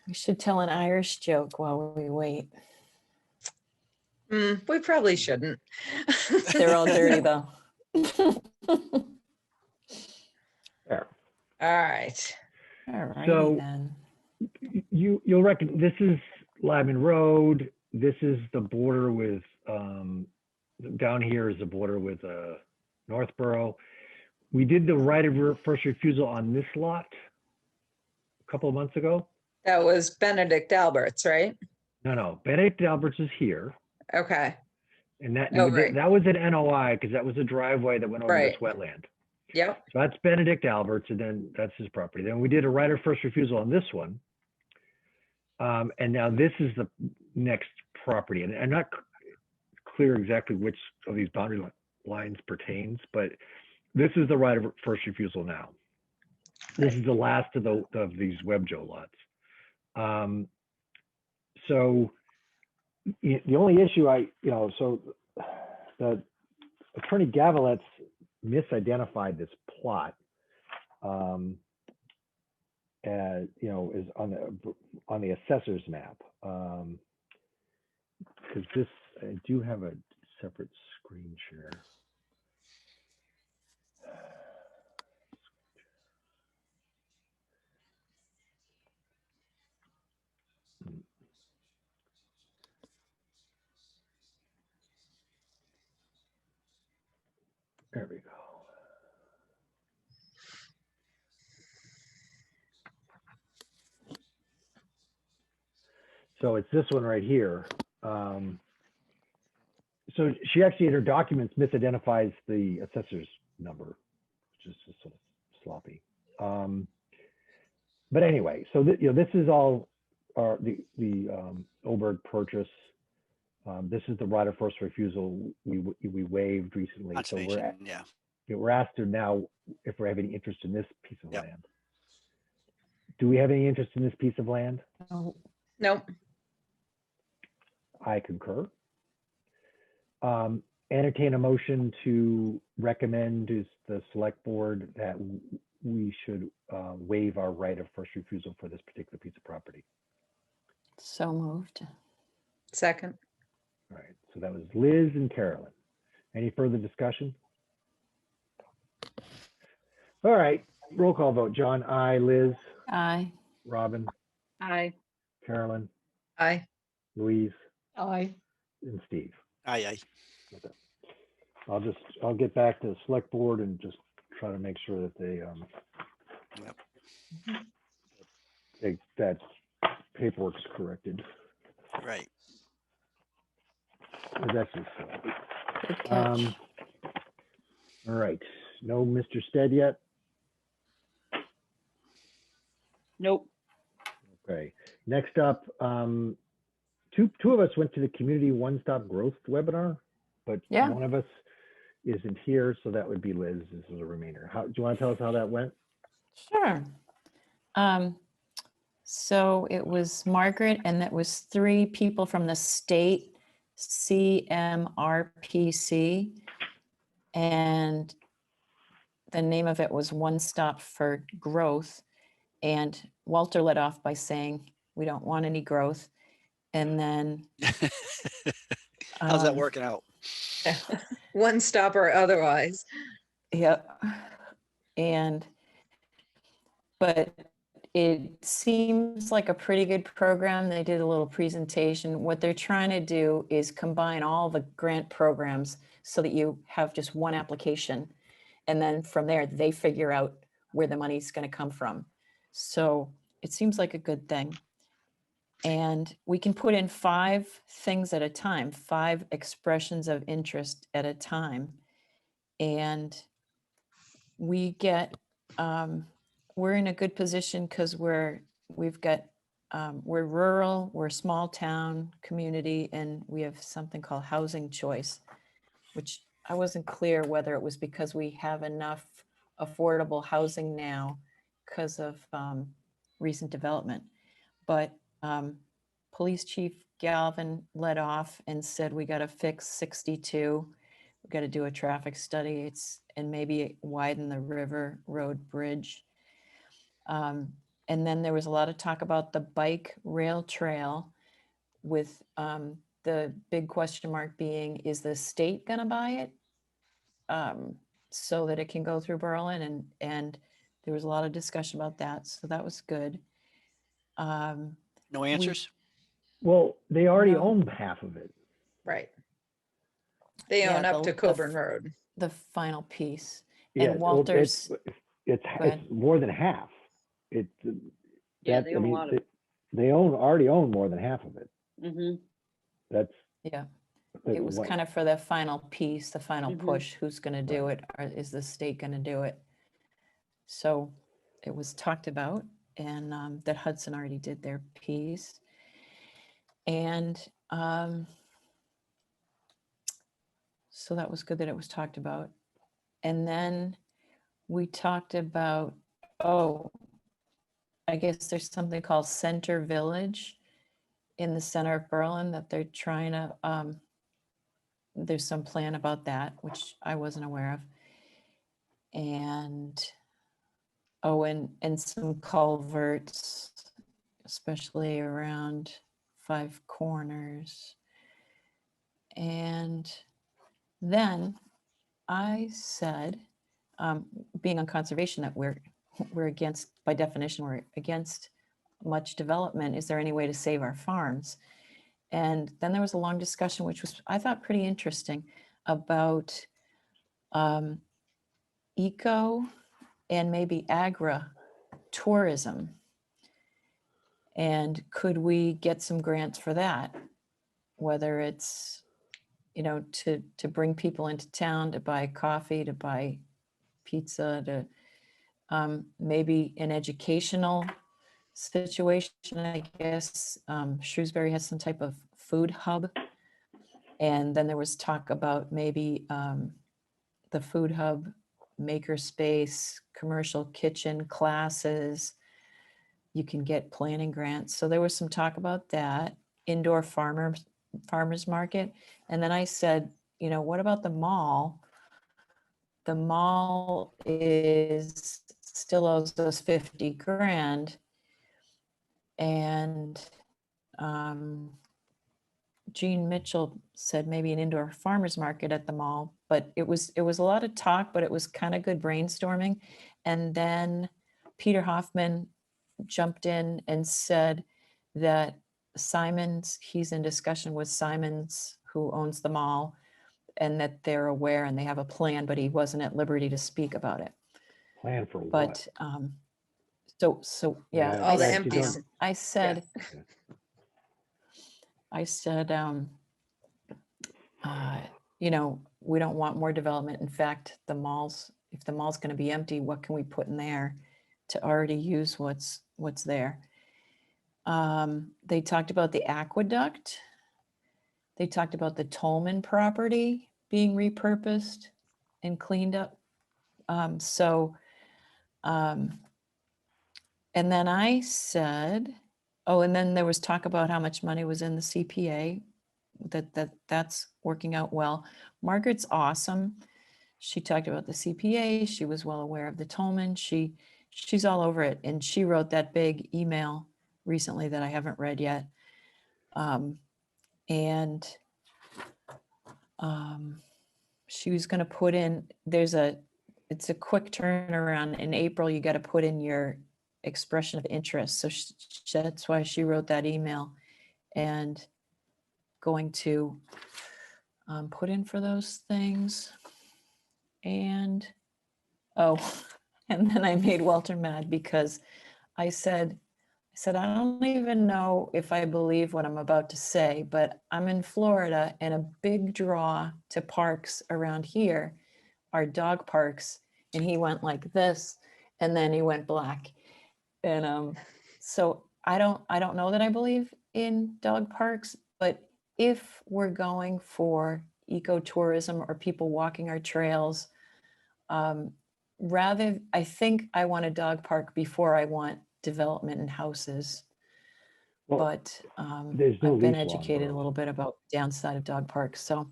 We should tell an Irish joke while we wait. We probably shouldn't. They're all dirty though. There. All right. All righty So- then. You'll reckon this is Lyman Road. This is the border with, down here is the border with Northborough. We did the right of first refusal on this lot a couple of months ago. That was Benedict Alberts, right? No, Benedict Alberts is here. Okay. And that, Oh, right. that was an NOI because that was a driveway that went over this Right. wetland. Yep. So that's Benedict Alberts, and then that's his property. Then we did a right of first refusal on this one. And now this is the next property. And I'm not clear exactly which of these boundary lines pertains, but this is the right of first refusal now. This is the last of these WebJo lots. So the only issue so the Attorney Gavelet's misidentified this plot. Is on the assessor's map. Because this, I do have a separate screen share. There we go. So it's this one right here. So she actually in her documents misidentifies the assessor's number, which is just sort of sloppy. But anyway, so this is all the Oberg purchase. This is the right of first refusal we waived recently. So conservation, yeah. we're asked to now if we have any interest in this piece of Yep. land. Do we have any interest in this piece of land? Oh, Nope. I concur. Entertain a motion to recommend to the select board that we should waive our right of first refusal for this particular piece of property. so moved. Second. All right, so that was Liz and Carolyn. Any further discussion? All right, roll call vote. John, aye. Liz, Aye. Robin, Aye. Carolyn, Aye. Louise, Aye. and Steve. Aye. Okay. I'll get back to the select board and just try to make sure that that paperwork's corrected. Right. That's just, Good catch. all right. No Mr. Stead yet? Nope. Okay. Next up, two of us went to the Community One-Stop Growth webinar, but Yeah. one of us isn't here, so that would be Liz. This is a remainder. Do you want to tell us how that went? Sure. So it was Margaret, and that was 3 people from the state CMRPC, and the name of it was One Stop for Growth. And Walter led off by saying, we don't want any growth. And then How's that working out? One stop or otherwise. Yep. But it seems like a pretty good program. They did a little presentation. What they're trying to do is combine all the grant programs so that you have just one application. And then from there, they figure out where the money's going to come from. So it seems like a good thing. And we can put in 5 things at a time, 5 expressions of interest at a time. And we get, we're in a good position because we've got we're rural, we're a small town community, and we have something called housing choice, which I wasn't clear whether it was because we have enough affordable housing now because of recent development. But Police Chief Galvin led off and said, we got to fix 62. We got to do a traffic study. And maybe widen the River Road Bridge. And then there was a lot of talk about the bike rail trail with the big question mark being, is the state gonna buy it? So that it can go through Berlin, and there was a lot of discussion about that. So that was good. No answers? Well, they already No. own half of it. Right. They Yeah, own up to the Coburn Road. The final piece. Yeah, And Walter's, it's ahead. more than half. It's Yeah, that, they I own a mean, lot of. they already own more than half of it. Mm-hmm. That's yeah, it was kind of for the final piece, the final Mhm. push, who's gonna do it, or is the state gonna do it? So it was talked about, and that Hudson already did their piece. And so that was good that it was talked about. And then we talked about, oh, I guess there's something called Center Village in the center of Berlin that they're trying to, there's some plan about that, which I wasn't aware of. And, oh, and some culverts, especially around Five Corners. And then I said, being on conservation, that we're against, by definition, we're against much development. Is there any way to save our farms? And then there was a long discussion, which was, I thought, pretty interesting, about eco and maybe agri tourism. And could we get some grants for that? Whether it's, to bring people into town to buy coffee, to buy pizza, to maybe an educational situation. I guess Shrewsbury has some type of food hub. And then there was talk about maybe the food hub, makerspace, commercial kitchen classes. You can get planning grants. So there was some talk about that, indoor farmers market. And then I said, what about the mall? The mall is still owes us 50 grand. And Gene Mitchell said maybe an indoor farmers market at the mall, but it was a lot of talk, but it was kind of good brainstorming. And then Peter Hoffman jumped in and said that Simons, he's in discussion with Simons, who owns the mall, and that they're aware and they have a plan, but he wasn't at liberty to speak about it. plan for what? But so yeah, Yeah, All the yeah, you empty don't- s- I said, we don't want more development. In fact, if the mall's going to be empty, what can we put in there to already use what's there? They talked about the aqueduct. They talked about the Tolman property being repurposed and cleaned up. And then I said, and then there was talk about how much money was in the CPA, that's working out well. Margaret's awesome. She talked about the CPA. She was well aware of the Tolman. She's all over it. And she wrote that big email recently that I haven't read yet. She was going to put in, it's a quick turnaround. In April, you got to put in your expression of interest. So that's why she wrote that email, and going to put in for those things. And and then I made Walter mad because I said, I don't even know if I believe what I'm about to say, but I'm in Florida, and a big draw to parks around here are dog parks. And he went like this, and then he went black. And so I don't know that I believe in dog parks, but if we're going for ecotourism or people walking our trails, I think I want a dog park before I want development and houses. Well, But there's no I've been leash law educated a involved. little bit about the downside of dog parks. So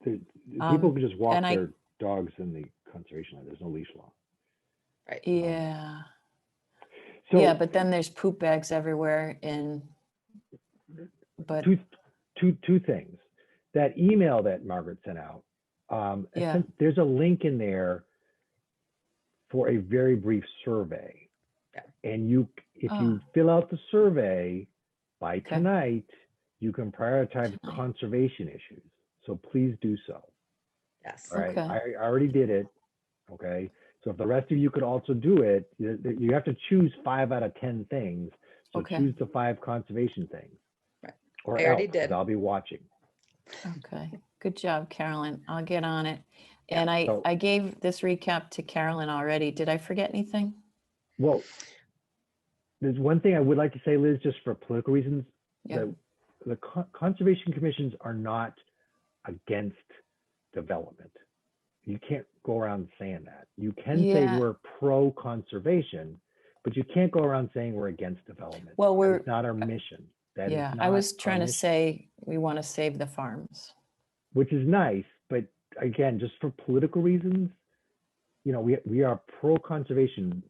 People can just walk and I- their dogs in the conservation land. There's no leash law. Right. yeah, So yeah, but then there's poop bags everywhere but two things. That email that Margaret sent out, Yeah. there's a link in there for a very brief survey. Yeah. And if you Ah. fill out the survey by Okay. tonight, you can prioritize Tonight. conservation issues. So please do so. Yes. All right. Okay. I already did it. Okay. So if the rest of you could also do it, you have to choose 5 out of 10 things. So Okay. choose the 5 conservation things. Right. Or I already else, 'cause did. I'll be watching. Okay, good job, Carolyn. I'll get on it. And So- I gave this recap to Carolyn already. Did I forget anything? Well, there's one thing I would like to say, Liz, just for political reasons. Yeah. The conservation commissions are not against development. You can't go around saying that. You can say Yeah. we're pro-conservation, but you can't go around saying we're against development. Well, It's not our mission. That is Yeah, not I was our trying to mission, say we want to save the farms. which is nice, but again, just for political reasons, we are pro-conservation.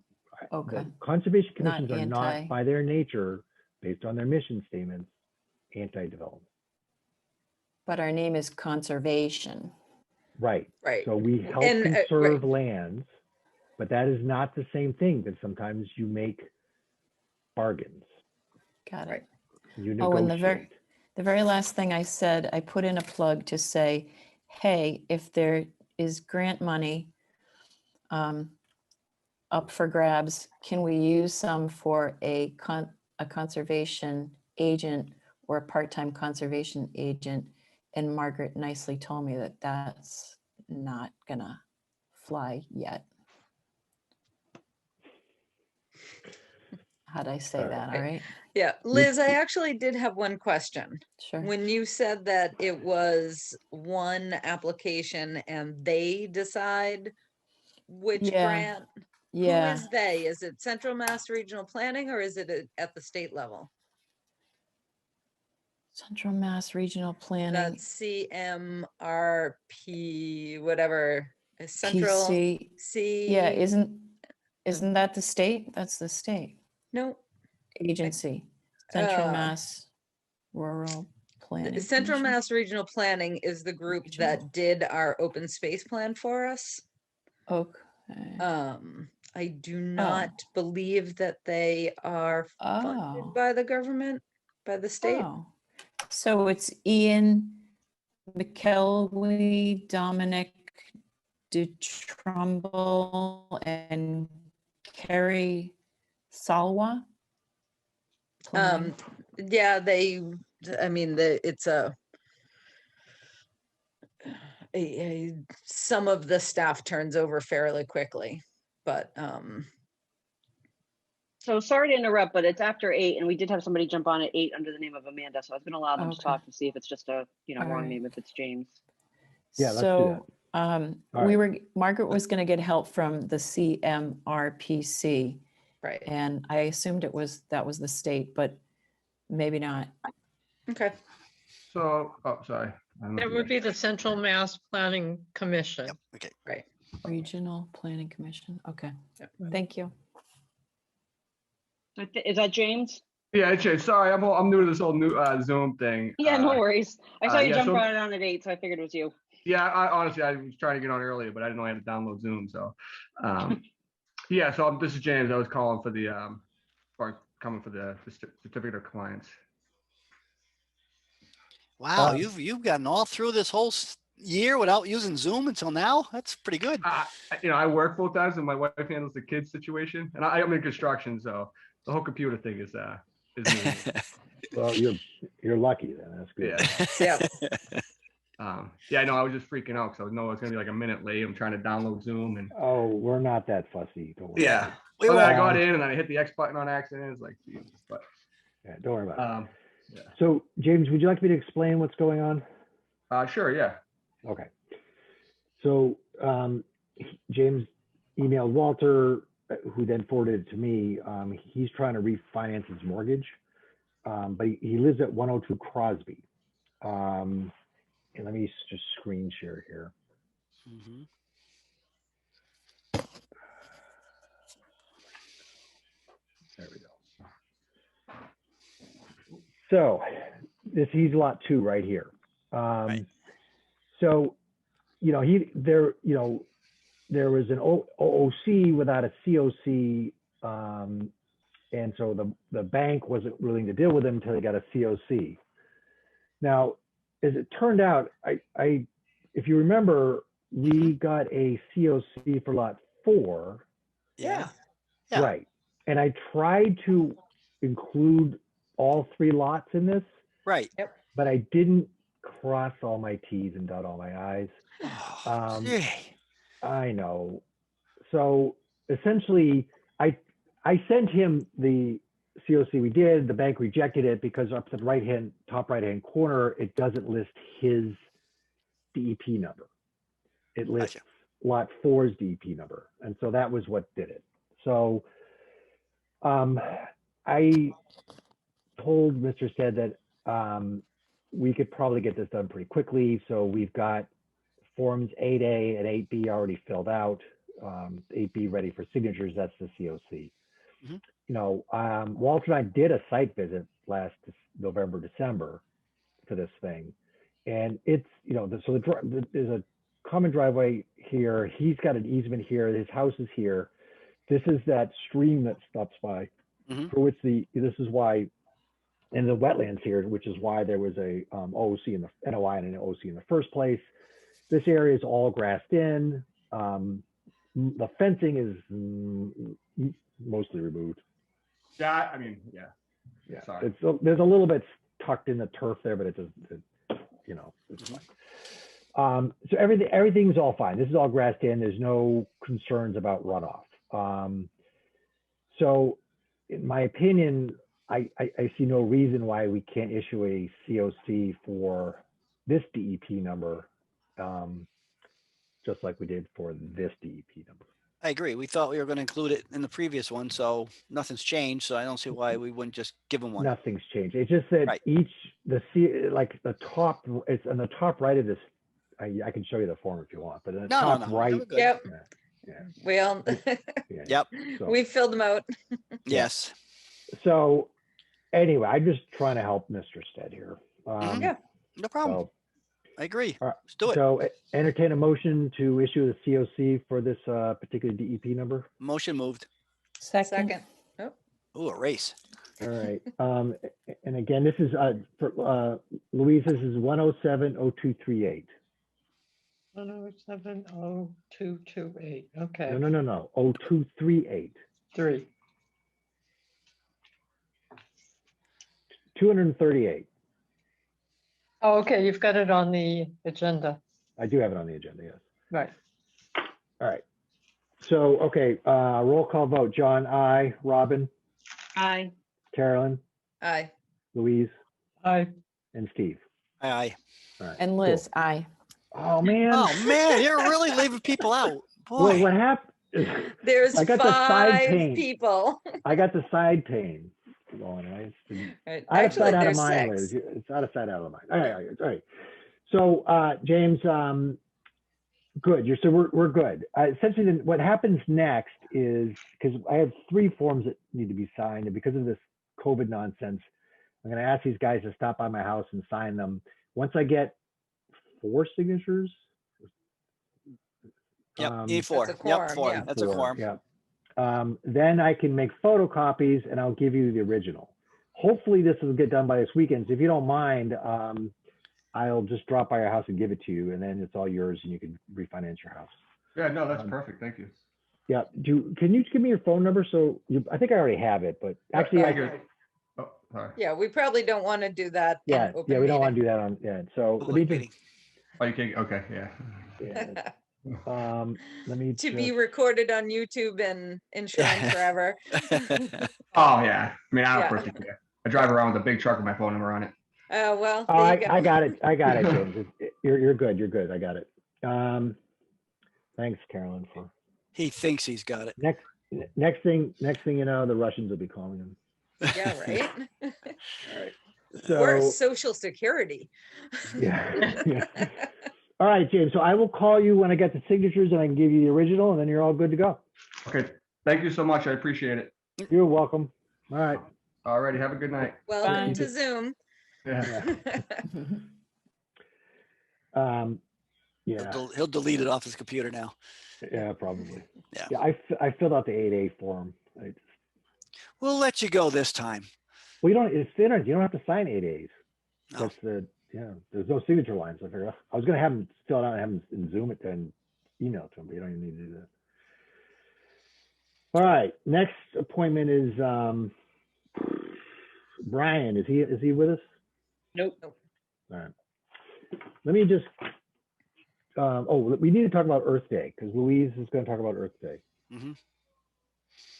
Okay. The conservation Not commissions are anti. not, by their nature, based on their mission statements, anti-development. But our name is conservation. Right. Right. So we help And, conserve right. lands, but that is not the same thing, because sometimes you make bargains. Got it. Right. You Oh, and negotiate. the very last thing I said, I put in a plug to say, hey, if there is grant money up for grabs, can we use some for a conservation agent or a part-time conservation agent? And Margaret nicely told me that that's not gonna fly yet. How'd I say that? All right, Yeah, Liz, I actually did have one question. sure. When you said that it was one application and they decide which Yeah, grant, who Yeah, is they? Is it Central Mass Regional Planning or is it at the state level? Central Mass Regional Planning, That's CMRP, whatever, Central PC. C. Yeah, isn't that the state? That's the state No, agency. Central uh, Mass Rural Planning. Central Commission? Mass Regional Planning is the group Regional. that did our open space plan for us. Okay. I do not believe that they are funded Oh. by the government, by the state. Oh, so it's Ian McKelwey, Dominic DeTrumbull, and Kerry Salwa? Planning. Yeah, it's some of the staff turns over fairly quickly, but So sorry to interrupt, but it's after 8 and we did have somebody jump on at 8 under the name of Amanda. So I was going to allow them to Okay. talk to see if it's just a, All wrong right. name, if it's James. Yeah, let's do So, All Margaret was gonna get help from the CMRPC, right. and I assumed that was the state, but maybe not. Okay. So, oh, sorry. I don't know It if you would guys- be the Central Mass Planning Commission. Yep. Okay. Right. Regional Planning Commission, okay, Yep. thank you. Is that James? Yeah, it's Jay. Sorry, I'm new to this whole new Zoom thing. Yeah, no worries. I saw you yeah, jump so- on at 8, so I figured it was you. Yeah, I was trying to get on earlier, but I didn't know I had to download Zoom. So, yeah. So this is James. I was calling for the coming for the certificate of compliance. Wow, you've gotten all through this whole year without using Zoom until now. That's pretty good. I work full time, so my wife handles the kids situation, and I'm in construction, so the whole computer thing is new. Well, you're lucky then. That's good. Yeah. Yeah, no, I was just freaking out because I know it's gonna be like a minute late. I'm trying to download Zoom and Oh, we're not that fussy. Don't worry. yeah. We Well, then I won't. got in and then I hit the X button on accident. It's like, Jesus, but Yeah, don't worry about it. yeah. So James, would you like me to explain what's going on? Sure, yeah. Okay. So James emailed Walter, who then forwarded it to me. He's trying to refinance his mortgage, but he lives at 102 Crosby. And let me just screen share here. Mhm. There we go. So he's lot 2 right here. Right. So, there was an OOC without a COC. And so the bank wasn't willing to deal with him until he got a COC. Now, as it turned out, if you remember, we got a COC for lot 4. Yeah. Yeah. Right. And I tried to include all 3 lots in this, Right. but I didn't cross all my T's and dot all my I's. Oh, gee. I know. So essentially, I sent him the COC we did. The bank rejected it because up to the top right hand corner, it doesn't list his DEP number. It lists Gotcha. lot 4's DEP number, and so that was what did it. So I told Mr. Stead that we could probably get this done pretty quickly. So we've got forms 8A and 8B already filled out. 8B ready for signatures. That's the COC. Mhm. Walter and I did a site visit last November, December for this thing, and it's there's a common driveway here. He's got an easement here. His house is here. This is that stream that stops by, Mhm. for which this is why, and the wetlands here, which is why there was a OOC in the NOI and an OOC in the first place. This area is all grassed in. The fencing is mostly removed. Yeah, I mean, yeah. Yeah, Sorry. there's a little bit tucked in the turf there, but it's fine. So everything's all fine. This is all grassed in. There's no concerns about runoff. So in my opinion, I see no reason why we can't issue a COC for this DEP number, just like we did for this DEP number. I agree. We thought we were going to include it in the previous one, so nothing's changed. So I don't see why we wouldn't just give them one. Nothing's changed. It's just that Right. the top, it's on the top right of this. I can show you the form if you want, but in the top right. We're good. Yep. Yeah. We all, Yeah. Yep. So, we filled them out. Yes. so anyway, I'm just trying to help Mr. Stead here. Yeah. No problem. So, I agree. all right. Let's do it. So entertain a motion to issue the COC for this particular DEP number. Motion moved. Second. Ooh, a race. All right. And again, this is for Louise, this is 1070238. 1070228. Okay. No. 0238. 3. 238. Oh, okay. You've got it on the agenda. I do have it on the agenda, yes. Right. All right. So, okay, roll call vote. John, aye. Robin, Aye. Carolyn, Aye. Louise, Aye. and Steve. Aye. All right. And Liz, aye. Cool. Oh, man. Oh man, you're really leaving people out. Well, Boy. what happened? There's I got the side 5 pain. people. I got the side pain going, right? Right. Out of Actually, sight, out of there's mind. 6. Liz. It's out of sight, out of mind. All right. So, James, good. So we're good. Essentially, then what happens next is, because I have 3 forms that need to be signed, and because of this COVID nonsense, I'm going to ask these guys to stop by my house and sign them. Once I get 4 signatures. Yep. You need 4. That's a Yep. quorum, 4. yeah. That's a 4, quorum. yeah. Then I can make photocopies and I'll give you the original. Hopefully this will get done by this weekend. So if you don't mind, I'll just drop by your house and give it to you, and then it's all yours and you can refinance your house. Yeah, no, that's perfect. Thank you. Yeah. Can you give me your phone number? I think I already have it, but actually, Oh, sorry. Yeah, we probably don't want to do that. yeah, we don't want to do that on. Yeah. So Public let me just. meeting. Oh, you can, okay, yeah. Yeah. Let me To be just, recorded on YouTube and insurance forever. Oh, yeah. I mean, I Yeah. don't personally care. I drive around with a big truck with my phone number on it. Well, oh, there you go. I got it. I got it, James. You're good. You're good. I got it. Thanks, Carolyn, for He thinks he's got it. next thing you know, the Russians will be calling him. Yeah, right. So Or Social Security. yeah. All right, James. So I will call you when I get the signatures and I can give you the original, and then you're all good to go. Okay. Thank you so much. I appreciate it. You're welcome. All right. All righty. Have a good night. Welcome Fine. to Zoom. Yeah. Yeah. He'll delete it off his computer now. Yeah, probably. Yeah. Yeah, I filled out the 8A form. We'll let you go this time. Well, it's thinner. You don't have to sign 8As. No. That's there's no signature lines. I figured I was going to have him fill it out and have him in Zoom it and email it to him, but you don't even need to do that. All right. Next appointment is Brian. Is he with us? Nope. All right. Let me just, we need to talk about Earth Day because Louise is going to talk about Earth Day. Mhm.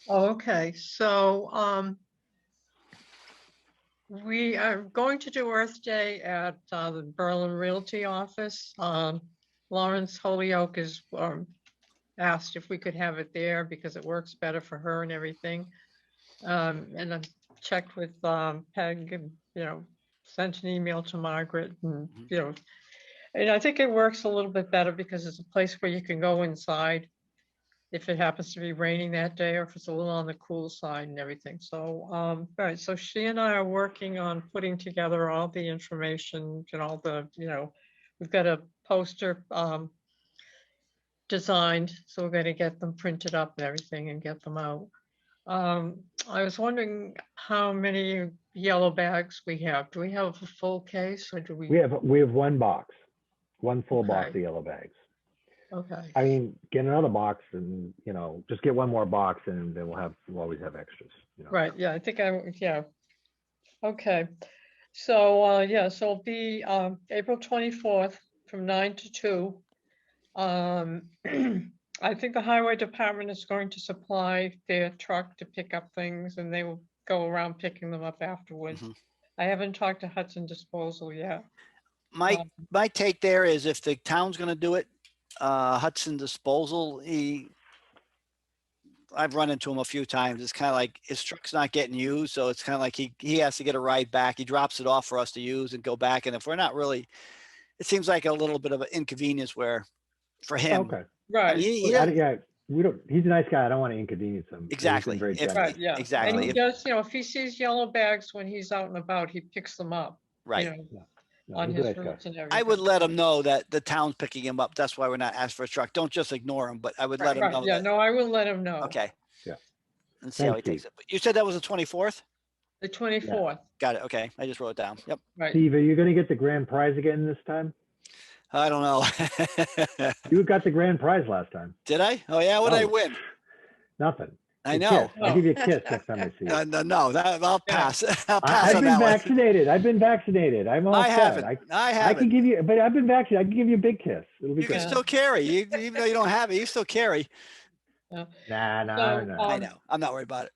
Oh, okay, so we are going to do Earth Day at the Berlin Realty office. Lawrence Holyoke is asked if we could have it there because it works better for her and everything. And I've checked with Peg and, sent an email to Margaret and, and I think it works a little bit better because it's a place where you can go inside if it happens to be raining that day or if it's a little on the cool side and everything. So, all right, so she and I are working on putting together all the information and all the, we've got a poster designed, so we're going to get them printed up and everything and get them out. I was wondering how many yellow bags we have. Do we have a full case or do we? We have one box, one full box Okay. of yellow bags. Okay. I mean, get another box and, just get one more box and then we'll always have extras. Right, yeah, I think yeah. Okay, so, so it'll be April 24th from 9 to 2. I think the highway department is going to supply their truck to pick up things and they will go around picking them up afterwards. Mhm. I haven't talked to Hudson Disposal yet. My take there is if the town's going to do it, Hudson Disposal, I've run into him a few times. It's kind of like his truck's not getting used. So it's kind of like he has to get a ride back. He drops it off for us to use and go back. And if we're not really, it seems like a little bit of an inconvenience for him. Okay. Right. He's a nice guy. I don't want to inconvenience him. He's been Exactly. very If- generous. Right, yeah. Exactly. And he does, if he sees yellow bags when he's out and about, he picks them up. Right. No, On he's a his nice guy. routes and everything. I would let him know that the town's picking him up. That's why we're not asking for a truck. Don't just ignore him, but I would let him Right, know. yeah, that- no, I will let him know. Okay. Yeah. And see how he Thanks, takes it. But you said that was the 24th? The 24th, Got it. Okay. I just wrote it down. Yep. right. Steve, are you going to get the grand prize again this time? I don't know. You got the grand prize last time. Did I? Oh yeah. What did I Oh, win? Nothing. I A know. kiss. I'll give you a kiss next time I see you. No, I'll pass. I'll pass I've on been that one. vaccinated. I've been vaccinated. I'm all I set. haven't. I I haven't. can give you, but I've been vaccinated. I can give you a big kiss. It'll be You good. can still carry. Even though you don't have it, you still carry. Nah. So, I know. I'm not worried about it.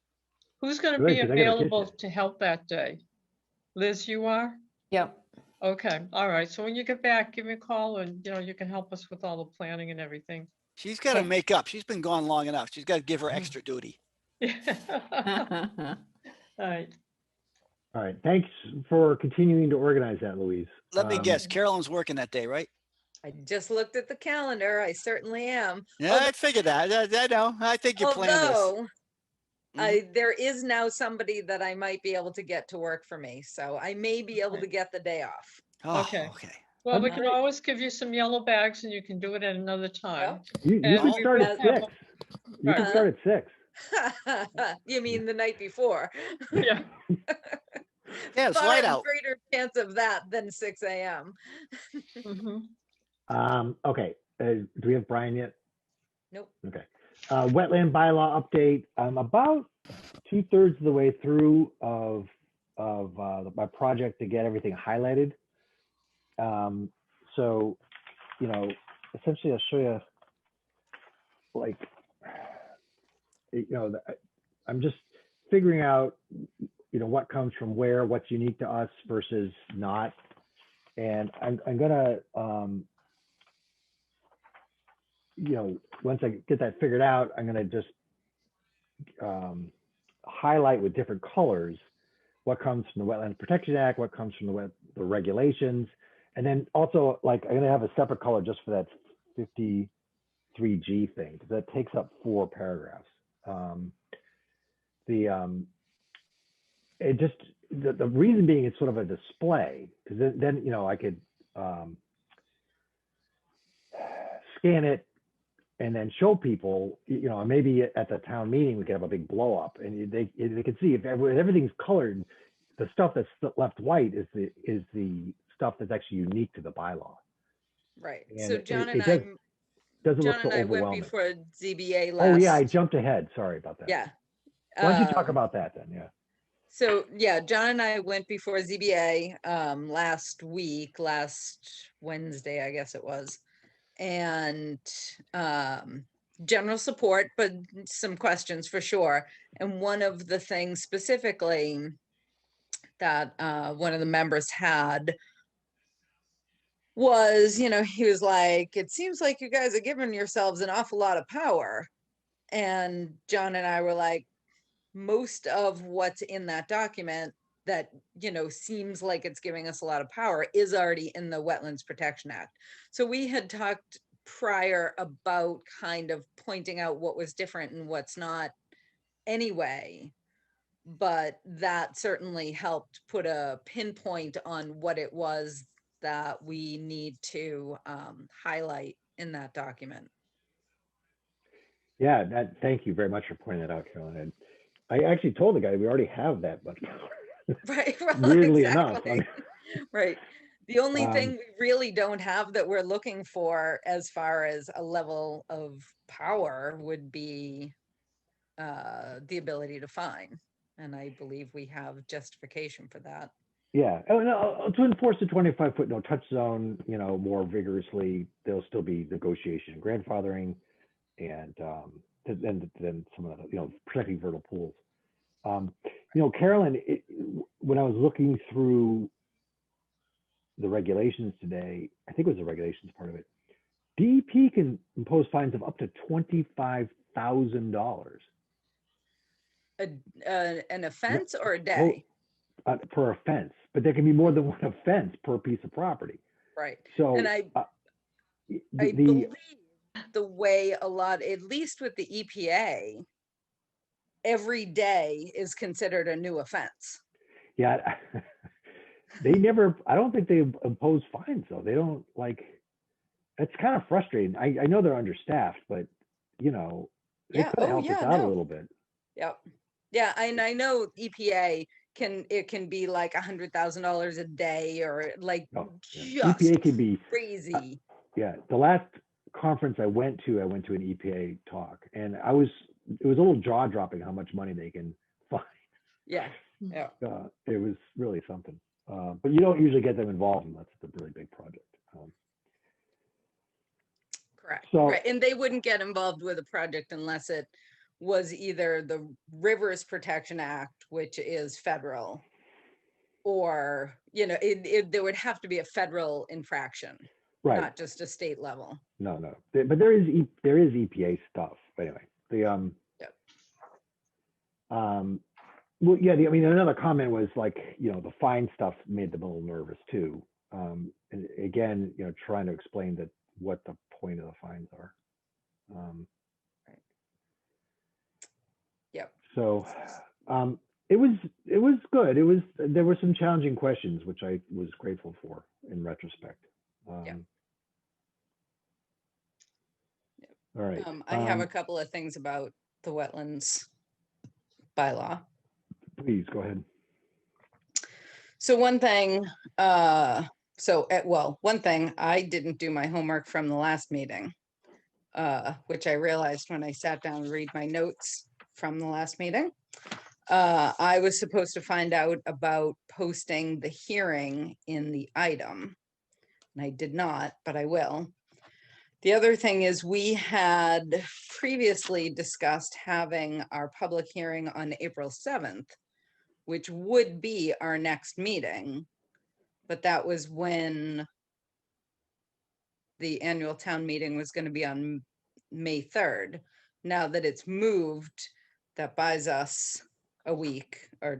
Who's going to Really, be 'cause I gotta kiss available you. to help that day? Liz, you are? Yep. Okay, all right. So when you get back, give me a call and, you can help us with all the planning and everything. She's got to Okay. make up. She's been gone long enough. She's got to give her extra duty. All right. All right. Thanks for continuing to organize that, Louise. Let me guess. Carolyn's working that day, right? I just looked at the calendar. I certainly am. Yeah, I figured that. I know. I think you planned this. Although there is now somebody that I might be able to get to work for me. So I may be able to get the day off. Oh, Okay. okay. Well, we Okay. can always give you some yellow bags and you can do it at another time. You And can we start at will have 6. You can Right. start at 6. You mean the night before? Yeah. Yeah, it's Far light out. greater chance of that than 6 a.m. Mhm. Okay. Do we have Brian yet? Nope. Okay. Wetland bylaw update. I'm about 2/3 of the way through of my project to get everything highlighted. So, essentially I'll show you like, I'm just figuring out, what comes from where, what's unique to us versus not. And I'm gonna, once I get that figured out, I'm gonna just highlight with different colors what comes from the Wetlands Protection Act, what comes from the regulations, and then also, like, I'm gonna have a separate color just for that 53G thing, because that takes up 4 paragraphs. The reason being it's sort of a display, because then I could scan it and then show people, maybe at the town meeting we could have a big blow up, and they can see if everything's colored, the stuff that's left white is the stuff that's actually unique to the bylaw. Right. And So John and I, doesn't look John so and I went overwhelming. before ZBA last. Oh yeah, I jumped ahead. Sorry about that. Yeah. Why don't you talk about that then? Yeah. So yeah, John and I went before ZBA last Wednesday, I guess it was. And general support, but some questions for sure. And one of the things specifically that one of the members had was, he was like, it seems like you guys are giving yourselves an awful lot of power. And John and I were like, most of what's in that document that, seems like it's giving us a lot of power is already in the Wetlands Protection Act. So we had talked prior about kind of pointing out what was different and what's not anyway, but that certainly helped put a pinpoint on what it was that we need to highlight in that document. Yeah, thank you very much for pointing that out, Carolyn. And I actually told the guy we already have that much power. Right. Well, Weirdly exactly. enough. Right. The only thing we really don't have that we're looking for as far as a level of power would be the ability to fine. And I believe we have justification for that. Yeah. Oh, no, to enforce the 25-foot no touch zone, more vigorously, there'll still be negotiation and grandfathering, and then some of the, protecting vernal pools. Carolyn, when I was looking through the regulations today, I think it was the regulations part of it, DEP can impose fines of up to $25,000. An offense or a day? Per offense, but there can be more than one offense per piece of property. Right. So, and I believe the way a lot, at least with the EPA, every day is considered a new offense. Yeah, I don't think they impose fines though. They don't, it's kind of frustrating. I know they're understaffed, but they could have helped us out a little bit. Yep. Yeah, and I know EPA can be like $100,000 a day, or just EPA can be crazy. Yeah, the last conference I went to an EPA talk, and it was a little jaw dropping how much money they can find. Yeah. It was really something. But you don't usually get them involved unless it's a really big project. Correct. Right. And they wouldn't get involved with a project unless it was either the Rivers Protection Act, which is federal, or, there would have to be a federal infraction, right? Not just a state level. No. But there is EPA stuff. Anyway, well, yeah, another comment was the fine stuff made them a little nervous too. And again, trying to explain what the point of the fines are. Right. Yep. So it was good. There were some challenging questions, which I was grateful for in retrospect. Yep. All right. I have a couple of things about the wetlands bylaw. Please go ahead. So one thing, one thing, I didn't do my homework from the last meeting, which I realized when I sat down to read my notes from the last meeting. I was supposed to find out about posting the hearing in the item, and I did not, but I will. The other thing is we had previously discussed having our public hearing on April 7th, which would be our next meeting. But that was when the annual town meeting was going to be on May 3rd. Now that it's moved, that buys us a week or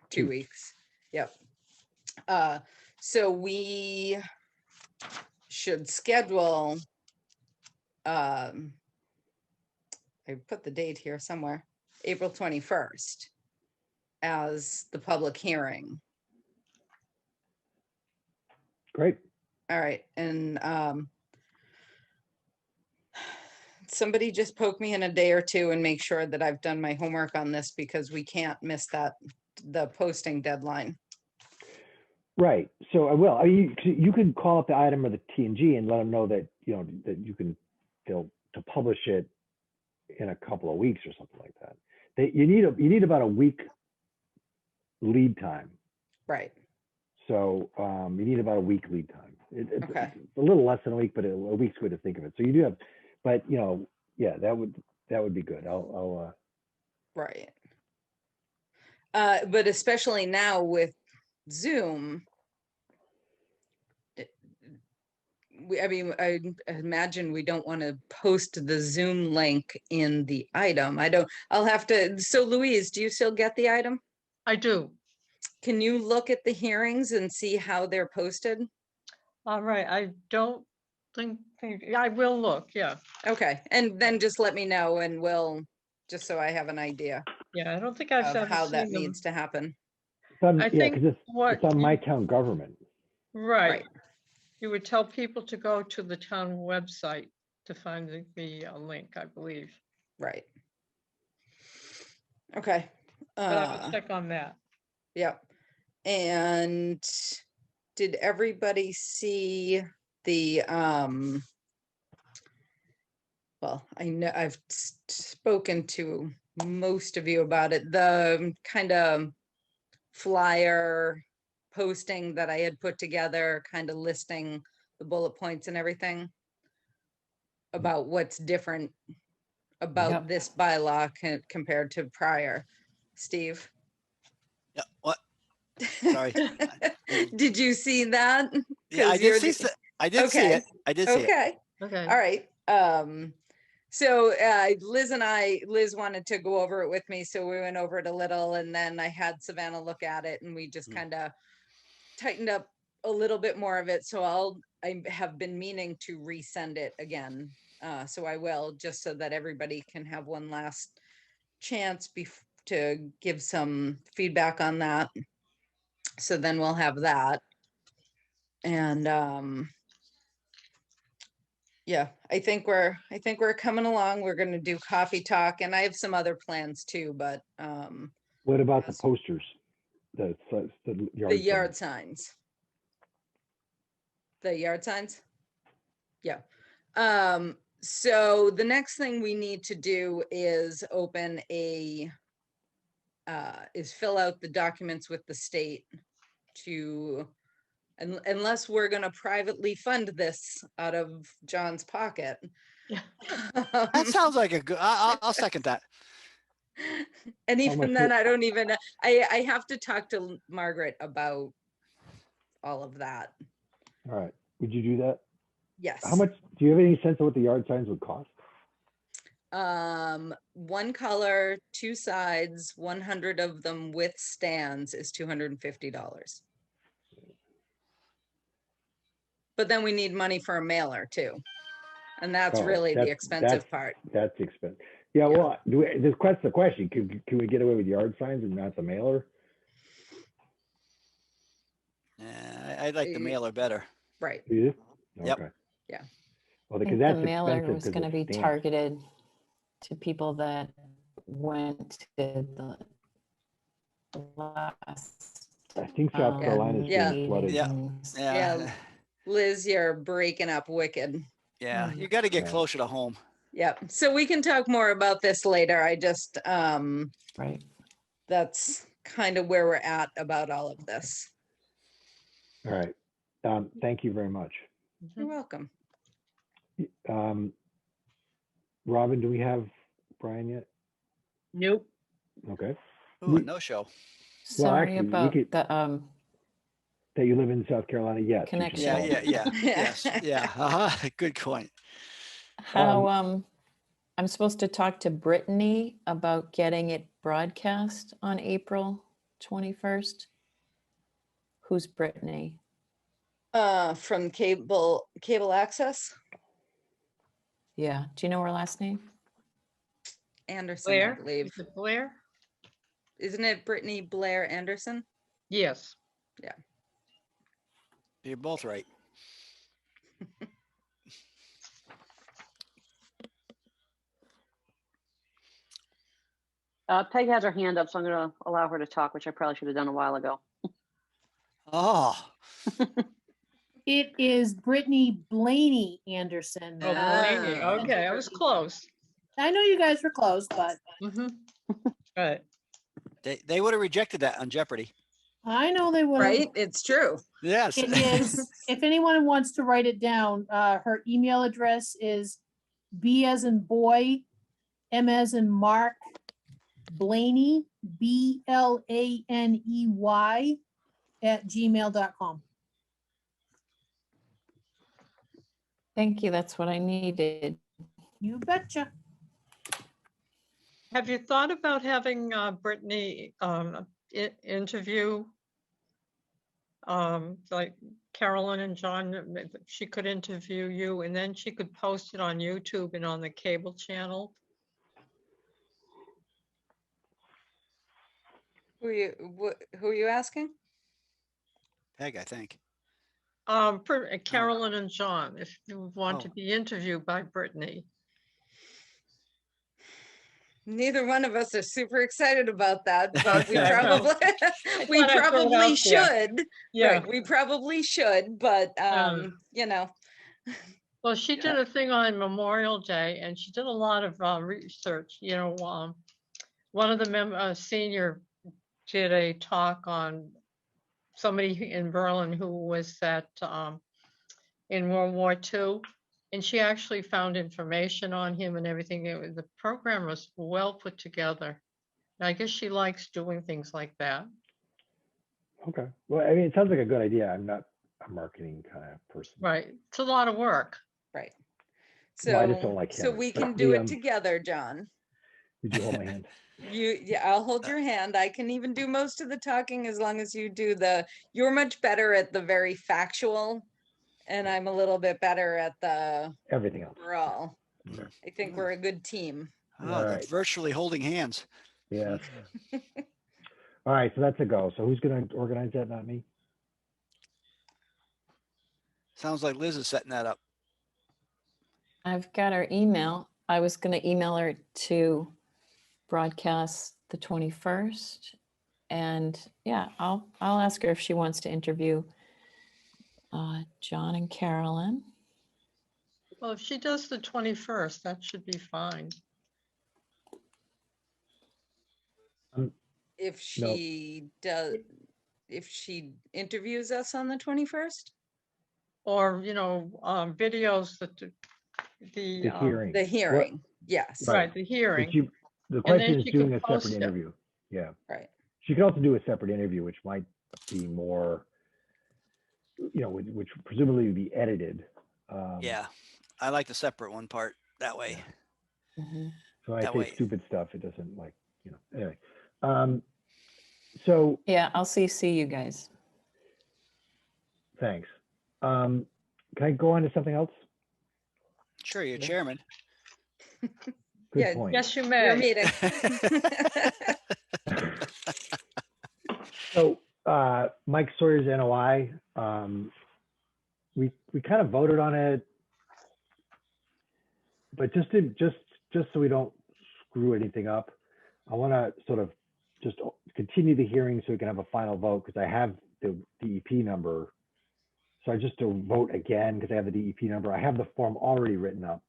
2 Two. weeks. Yep. So we should schedule, I put the date here somewhere, April 21st as the public hearing. Great. All right, and somebody just poke me in a day or two and make sure that I've done my homework on this because we can't miss the posting deadline. Right. So I will. You can call up the item or the T&G and let them know that, that they'll to publish it in a couple of weeks or something like that. You need about a week lead time. Right. So you need about a week lead time. Okay. It's a little less than a week, but a week's good to think of it. So you do have, but yeah, that would be good. I'll Right. But especially now with Zoom, I imagine we don't want to post the Zoom link in the item. I'll have to, so Louise, do you still get the item? I do. Can you look at the hearings and see how they're posted? All right, I don't think, I will look, yeah. Okay, and then just let me know and just so I have an idea Yeah, I don't think I've of ever how that seen them. needs to happen. I think because what it's on you- my town government. Right. You would tell people to go to the town website to find the link, I believe. Right. Okay. But I will check on that. Yep. And did everybody see the, well, I know I've spoken to most of you about it, the kind of flyer posting that I had put together, kind of listing the bullet points and everything about what's different about Yep. this bylaw compared to prior. Steve? Yeah, what? Sorry. Did you see that? Yeah, I 'Cause did you're see, the- I did see Okay. it. I did see it. Okay. Okay. All right. So Liz wanted to go over it with me, so we went over it a little, and then I had Savannah look at it, and we just kind of tightened up a little bit more of it. So I have been meaning to resend it again. So I will, just so that everybody can have one last chance to give some feedback on that. So then we'll have that. And yeah, I think we're coming along. We're gonna do coffee talk, and I have some other plans too, but What about the yes. posters? The yard signs. The yard signs? Yeah. So the next thing we need to do is open is fill out the documents with the state to, unless we're gonna privately fund this out of John's pocket. Yeah. That sounds like a good, I'll second that. And How even much then, would- I don't even, I have to talk to Margaret about all of that. All right. Would you do that? Yes. How much? Do you have any sense of what the yard signs would cost? One color, 2 sides, 100 of them with stands is $250. But then we need money for a mailer too. And that's Oh, really the expensive part. That's expensive. Yeah. Well, that's the question. Can we get away with yard signs and not the mailer? Yeah, I like the mailer better. Right. Do you? Yep. Okay. Yeah. Well, I because think the that's mailer expensive was 'cause going to of be stamps. targeted to people that went to the last. I think South Carolina's Yeah. being flooded. Yeah. meetings. Yeah. Liz, you're breaking up wicked. Yeah, you got to get Yeah. closer to home. Yep. So we can talk more about this later. I just, Right. that's kind of where we're at about all of this. All right. Thank you very much. You're welcome. Robin, do we have Brian yet? Nope. Okay. Ooh, a no show. Sorry actually, we about could- the That you live in South Carolina? Yes. you should Connection. call. Yeah. Yes. Yeah. Good point. how I'm supposed to talk to Brittany about getting it broadcast on April 21st. Who's Brittany? From cable access, Yeah. Do you know her last name? Anderson, I Blair? believe. Is it Blair? Isn't it Brittany Blair Anderson? Yes. You're both right. Peg has her hand up, so I'm gonna allow her to talk, which I probably should have done a while ago. Oh, It is Brittany Blaney Anderson. Oh, Blaney. Ah. Okay, I was close. I know you guys were close, but Mhm. Right. they would have rejected that on Jeopardy. I know they will. Right? It's true. Yes. It is, if anyone wants to write it down, her email address is B as in boy, M as in Mark, Blaney, BLANEY @gmail.com. Thank you. That's what I needed. You betcha. Have you thought about having Brittany interview like Carolyn and John? She could interview you and then she could post it on YouTube and on the cable channel. Who are you asking? Peg, I think. Carolyn and John, if you want to Oh. be interviewed by Brittany. Neither one of us are super excited about that, but we Okay, well, probably we thought I'd throw it probably out there. should. Yeah. Right, we probably should, but you know. Well, she did a thing on Memorial Day and she did a lot of research, you know, one of the senior did a talk on somebody in Berlin who was in World War II. And she actually found information on him and everything. The program was well put together. And I guess she likes doing things like that. Okay. Well, I mean, it sounds like a good idea. I'm not a marketing kind of person. Right. It's a lot of work. Right. Well, I just So don't like so cameras, we but can do the, it together, John. Would you hold my hand? Yeah, I'll hold your hand. I can even do most of the talking as long as you do you're much better at the very factual, and I'm a little bit better at the Everything else. overall. Okay. I think we're a good team. Oh, All they're right. virtually holding hands. Yes. All right, so that's a go. So who's going to organize that? Not me. Sounds like Liz is setting that up. I've got her email. I was going to email her to broadcast the 21st. And yeah, I'll ask her if she wants to interview John and Carolyn. Well, if she does the 21st, that should be fine. If she interviews us on the 21st, Or, you know, videos that The hearing. the hearing, yes. Right, the hearing. But the then question is she doing could a post separate it. interview. Yeah. Right. She could also do a separate interview, which might be more, you know, which presumably would be edited. Yeah. I like the separate one part that way. Mhm. So when I That say way. stupid stuff, it doesn't like, you know, anyway. So Yeah, I'll CC you guys. thanks. Can I go on to something else? Sure, you're chairman. Good Yeah, point. Yes, you Your may. meeting. So Mike Sawyer's NOI, we kind of voted on it, but just so we don't screw anything up, I want to sort of just continue the hearing so we can have a final vote because I have the DEP number. So I just to vote again because I have the DEP number. I have the form already written up,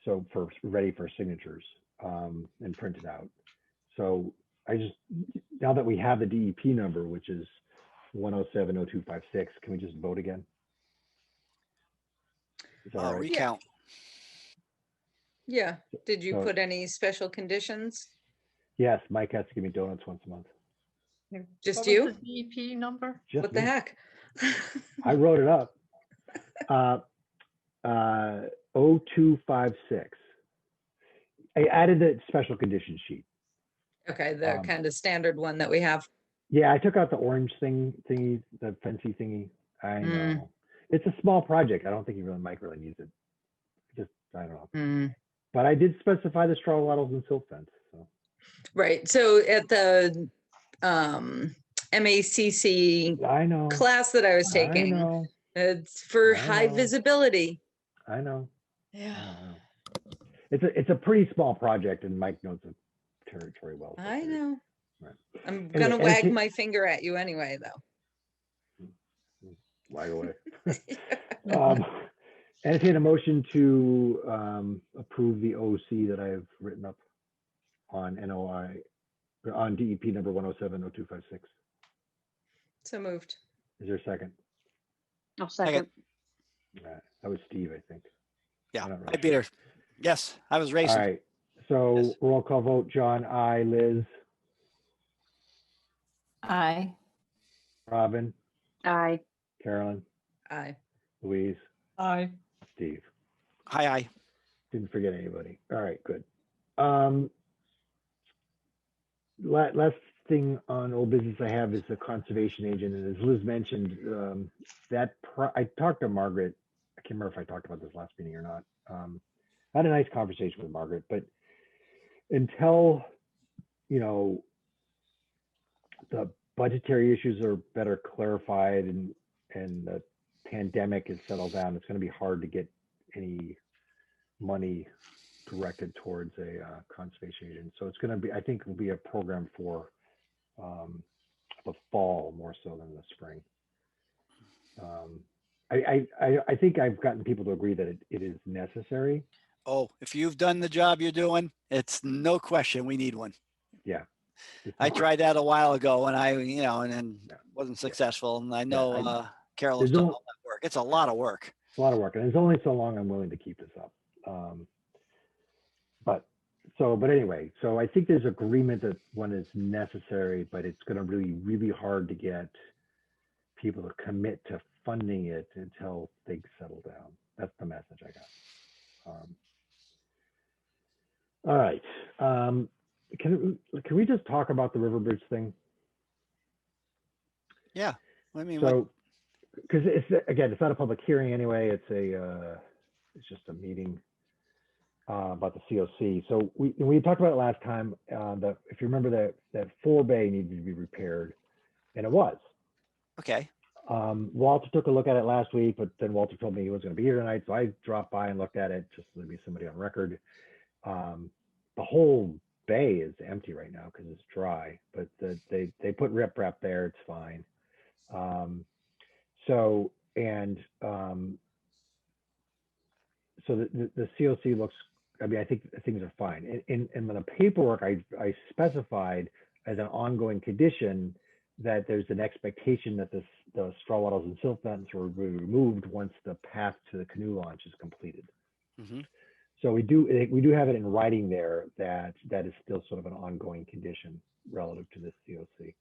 so ready for signatures and printed out. So I just, now that we have the DEP number, which is 1070256, can we just vote again? Is that all right? Recount. Yeah. Did you So- put any special conditions? Yes, Mike has to give me donuts once a month. Just What was you? the DEP number? Just What the me. heck? I wrote it up. 0256. I added the special condition sheet. Okay, the Um, kind of standard one that we have. Yeah, I took out the orange thingy, the fancy thingy. I know. It's a small project. I don't think Mike really needs it. Just, I don't know. Mm. But I did specify the straw wattles and silt fence. So Right. So at the MACC I know. class that I was I taking, know. it's for I high know. visibility. I know. Yeah. I know. It's a pretty small project, and Mike knows the territory well. so I figured- know. Right. I'm Anyway, gonna wag my finger at you anyway, though. Wag away. Entertain a motion to approve the OC that I have written up on NOI, on DEP number 1070256. So moved. Is there a second? I'll second. That was Steve, I think. Yeah, I'm not really I beat her. Yes, I was All racing. right. So Yes. roll call vote, John, I, Liz, Aye. Robin, Aye. Carolyn, Aye. Louise, Aye. Steve. Hi. Didn't forget anybody. All right, good. Last thing on old business I have is the conservation agent, and as Liz mentioned, I talked to Margaret. I can't remember if I talked about this last meeting or not. I had a nice conversation with Margaret, but until the budgetary issues are better clarified and the pandemic is settled down, it's going to be hard to get any money directed towards a conservation agent. So it's going to be, I think, will be a program for the fall more so than the spring. I think I've gotten people to agree that it is necessary. Oh, if you've done the job you're doing, it's no question we need one. Yeah. I tried that a while ago and and wasn't successful. And I know Carolyn's done all that work. It's a lot of work. It's a lot of work, and there's only so long I'm willing to keep this up. But anyway, so I think there's agreement that one is necessary, but it's going to really, really hard to get people to commit to funding it until things settle down. That's the message I got. All right. Can we just talk about the River Bridge thing? Yeah. I mean, So, because it's not a public hearing anyway. It's just a meeting about the COC. So we talked about it last time. If you remember that forebay needed to be repaired, and it was. okay. Walter took a look at it last week, but then Walter told me he wasn't going to be here tonight, so I dropped by and looked at it just to be somebody on record. The whole bay is empty right now because it's dry, but they put riprap there. It's fine. So the COC looks, I mean, I think things are fine. In the paperwork, I specified as an ongoing condition that there's an expectation that the straw wattles and silt fence will be removed once the path to the canoe launch is completed. Mm-hmm. So we do have it in writing there that is still sort of an ongoing condition relative to this COC.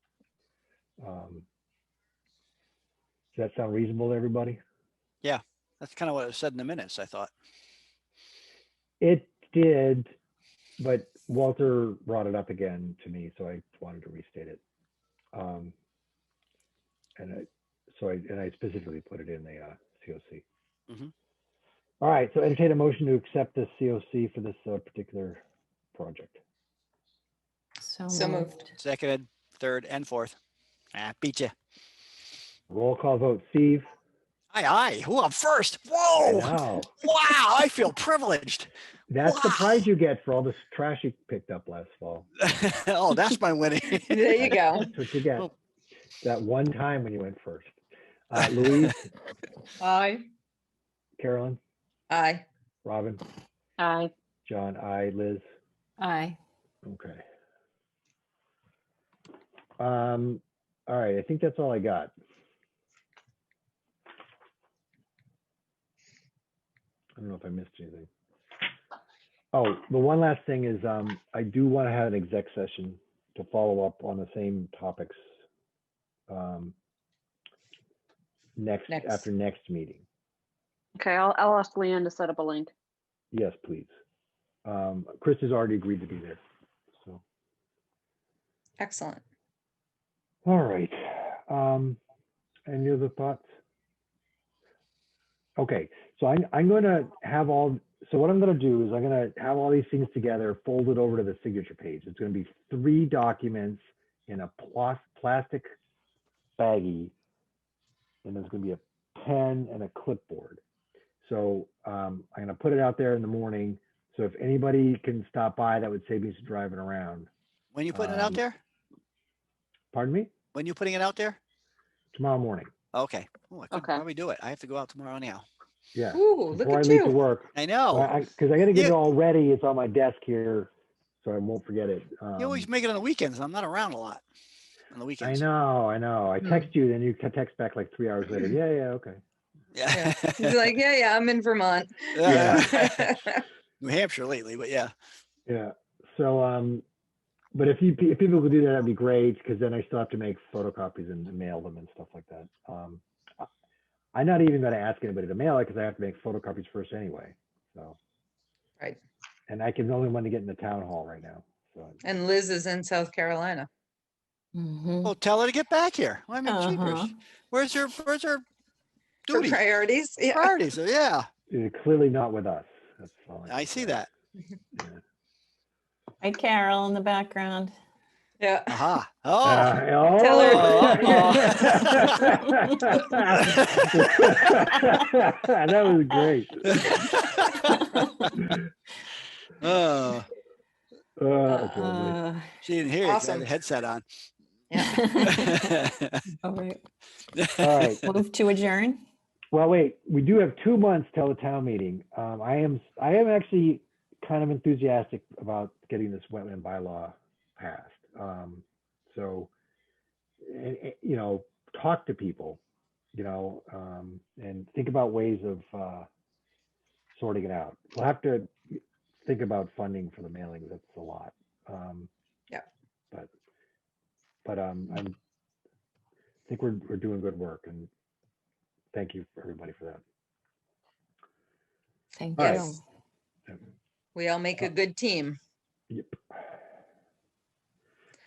Does that sound reasonable to everybody? Yeah. That's kind of what it said in the minutes, I thought. It did, but Walter brought it up again to me, so I wanted to restate it. And I specifically put it in the COC. Mm-hmm. All right, so entertain a motion to accept the COC for this particular project. So moved. Seconded, third, and fourth. Beat you. Roll call vote. Steve? Aye. Who up first? I Whoa. know. Wow. I feel privileged. That's the Wow. prize you get for all this trash you picked up last fall. Oh, that's my winning. There you go. That's what you get. Oh. That one time when you went first. Louise, Aye. Carolyn, Aye. Robin, Aye. John, I, Liz. Aye. Okay. All right, I think that's all I got. I don't know if I missed anything. Oh, the one last thing is I do want to have an exec session to follow up on the same topics Next. after next meeting. Okay, I'll ask Leanne to set up a link. Yes, please. Chris has already agreed to be there. So, Excellent. all right. Any other thoughts? Okay, so I'm going to have all. So what I'm going to do is I'm going to have all these things together, folded over to the signature page. It's going to be 3 documents in a plastic baggie, and there's going to be a pen and a clipboard. So I'm going to put it out there in the morning. So if anybody can stop by, that would save me some driving around. When you putting it out there? Pardon me? When you putting it out there? Tomorrow morning. Okay. Oh, I could Okay. probably do it. I have to go out tomorrow anyhow. Yeah. Ooh, look Before I at leave to you. work. I know. Because I got to get You- it all ready. It's on my desk here, so I won't forget it. You always make it on the weekends. I'm not around a lot on the I weekends. know. I Hmm. text you, then you text back like 3 hours later. Yeah, okay. Yeah. Yeah. He's like, yeah, I'm in Vermont. Yeah. New Hampshire lately, but yeah. Yeah. So, but if people could do that, that'd be great. Because then I still have to make photocopies and mail them and stuff like that. I'm not even going to ask anybody to mail it because I have to make photocopies first anyway. So. Right. And I can only one to get in the town hall right now. So. And Liz is in South Carolina. Mhm. Well, tell her to get back here. I mean, jeepers. Uh-huh. Where's her For duty? priorities. Yeah. Priorities. So, yeah. Clearly not with us. That's all I can see say. that. Yeah. Hi, Carol in the background. Yeah. Aha. Oh. Tell her. That was great. Oh, That's lovely. she didn't hear it 'cause I had Awesome. a headset on. Yeah. All right. All right. Move to adjourn. Well, wait. We do have 2 months till the town meeting. I am actually kind of enthusiastic about getting this wetland bylaw passed. So, you know, talk to people, you know, and think about ways of sorting it out. We'll have to think about funding for the mailing. That's a lot. Yeah. But I think we're doing good work, and thank you everybody for that. Thank All you. right. We all make a good team. Yep.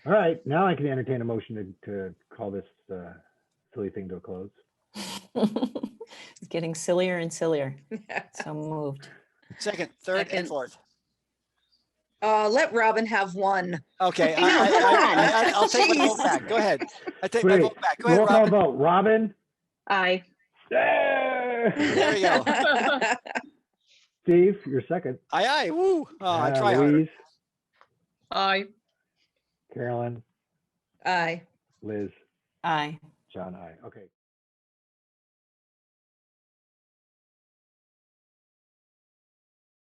All right, now I can entertain a motion to call this silly thing to a close. It's getting sillier and sillier. So moved. Second, third, Second. and fourth. Let Robin have one. Okay. I know, come on. I'll take my vote Jeez. back. Go ahead. I take my Wait, vote back. Go ahead, roll call Robin. vote. Robin? Aye. There we go. Steve, you're second. Aye. Woo. Oh, I try harder. Louise, Aye. Carolyn, Aye. Liz, Aye. John, I. Okay.